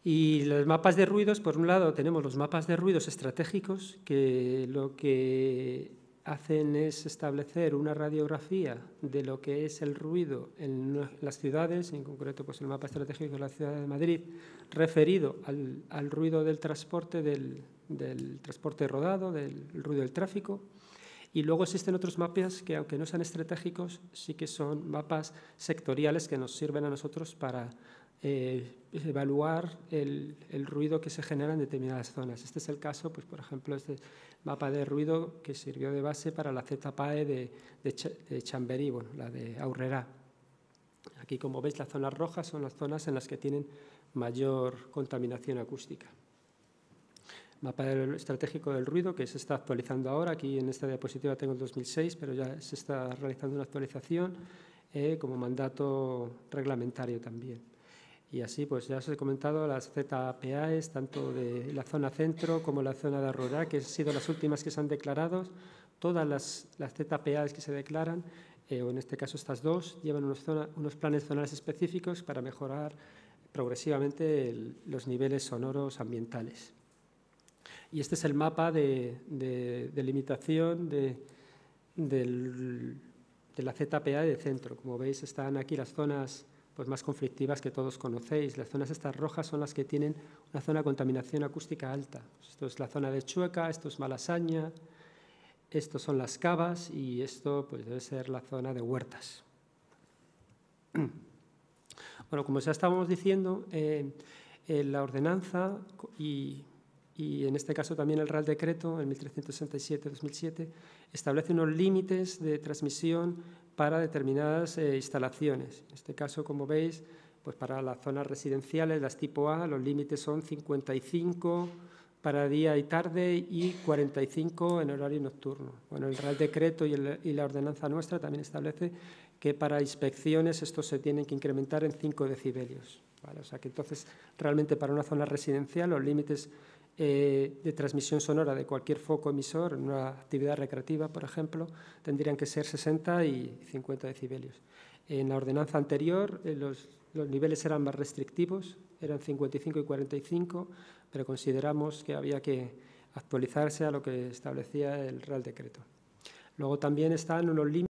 Y los mapas de ruidos, por un lado tenemos los mapas de ruidos estratégicos, que lo que hacen es establecer una radiografía de lo que es el ruido en las ciudades, en concreto pues el mapa estratégico de la ciudad de Madrid, referido al ruido del transporte, del transporte rodado, del ruido del tráfico. Y luego existen otros mapas que, aunque no sean estratégicos, sí que son mapas sectoriales que nos sirven a nosotros para evaluar el ruido que se genera en determinadas zonas. Este es el caso, pues, por ejemplo, este mapa de ruido que sirvió de base para la ZPAE de Chamberí, bueno, la de Aurrerá. Aquí, como veis, las zonas rojas son las zonas en las que tienen mayor contaminación acústica. Mapa estratégico del ruido que se está actualizando ahora. Aquí en esta diapositiva tengo el 2006, pero ya se está realizando una actualización como mandato reglamentario también. Y así, pues ya os he comentado las ZPAEs, tanto de la zona centro como la zona de Aurrerá, que han sido las últimas que se han declarado. Todas las ZPAEs que se declaran, o en este caso estas dos, llevan unos planes zonales específicos para mejorar progresivamente los niveles sonoros ambientales. Y este es el mapa de limitación de la ZPAE de centro. Como veis, están aquí las zonas pues más conflictivas que todos conocéis. Las zonas estas rojas son las que tienen una zona de contaminación acústica alta. Esto es la zona de Chueca, esto es Malasaña, estos son las Cavas y esto pues debe ser la zona de Huertas. Bueno, como ya estábamos diciendo, la ordenanza y en este caso también el Real Decreto, el 1367-2007, establece unos límites de transmisión para determinadas instalaciones. En este caso, como veis, pues para las zonas residenciales, las tipo A, los límites son 55 para día y tarde y 45 en horario nocturno. Bueno, el Real Decreto y la ordenanza nuestra también establece que para inspecciones estos se tienen que incrementar en 5 decibelios. ¿Vale? O sea que entonces realmente para una zona residencial los límites de transmisión sonora de cualquier foco emisor en una actividad recreativa, por ejemplo, tendrían que ser 60 y 50 decibelios. En la ordenanza anterior los niveles eran más restrictivos, eran 55 y 45, pero consideramos que había que actualizarse a lo que establecía el Real Decreto. Luego también están unos límites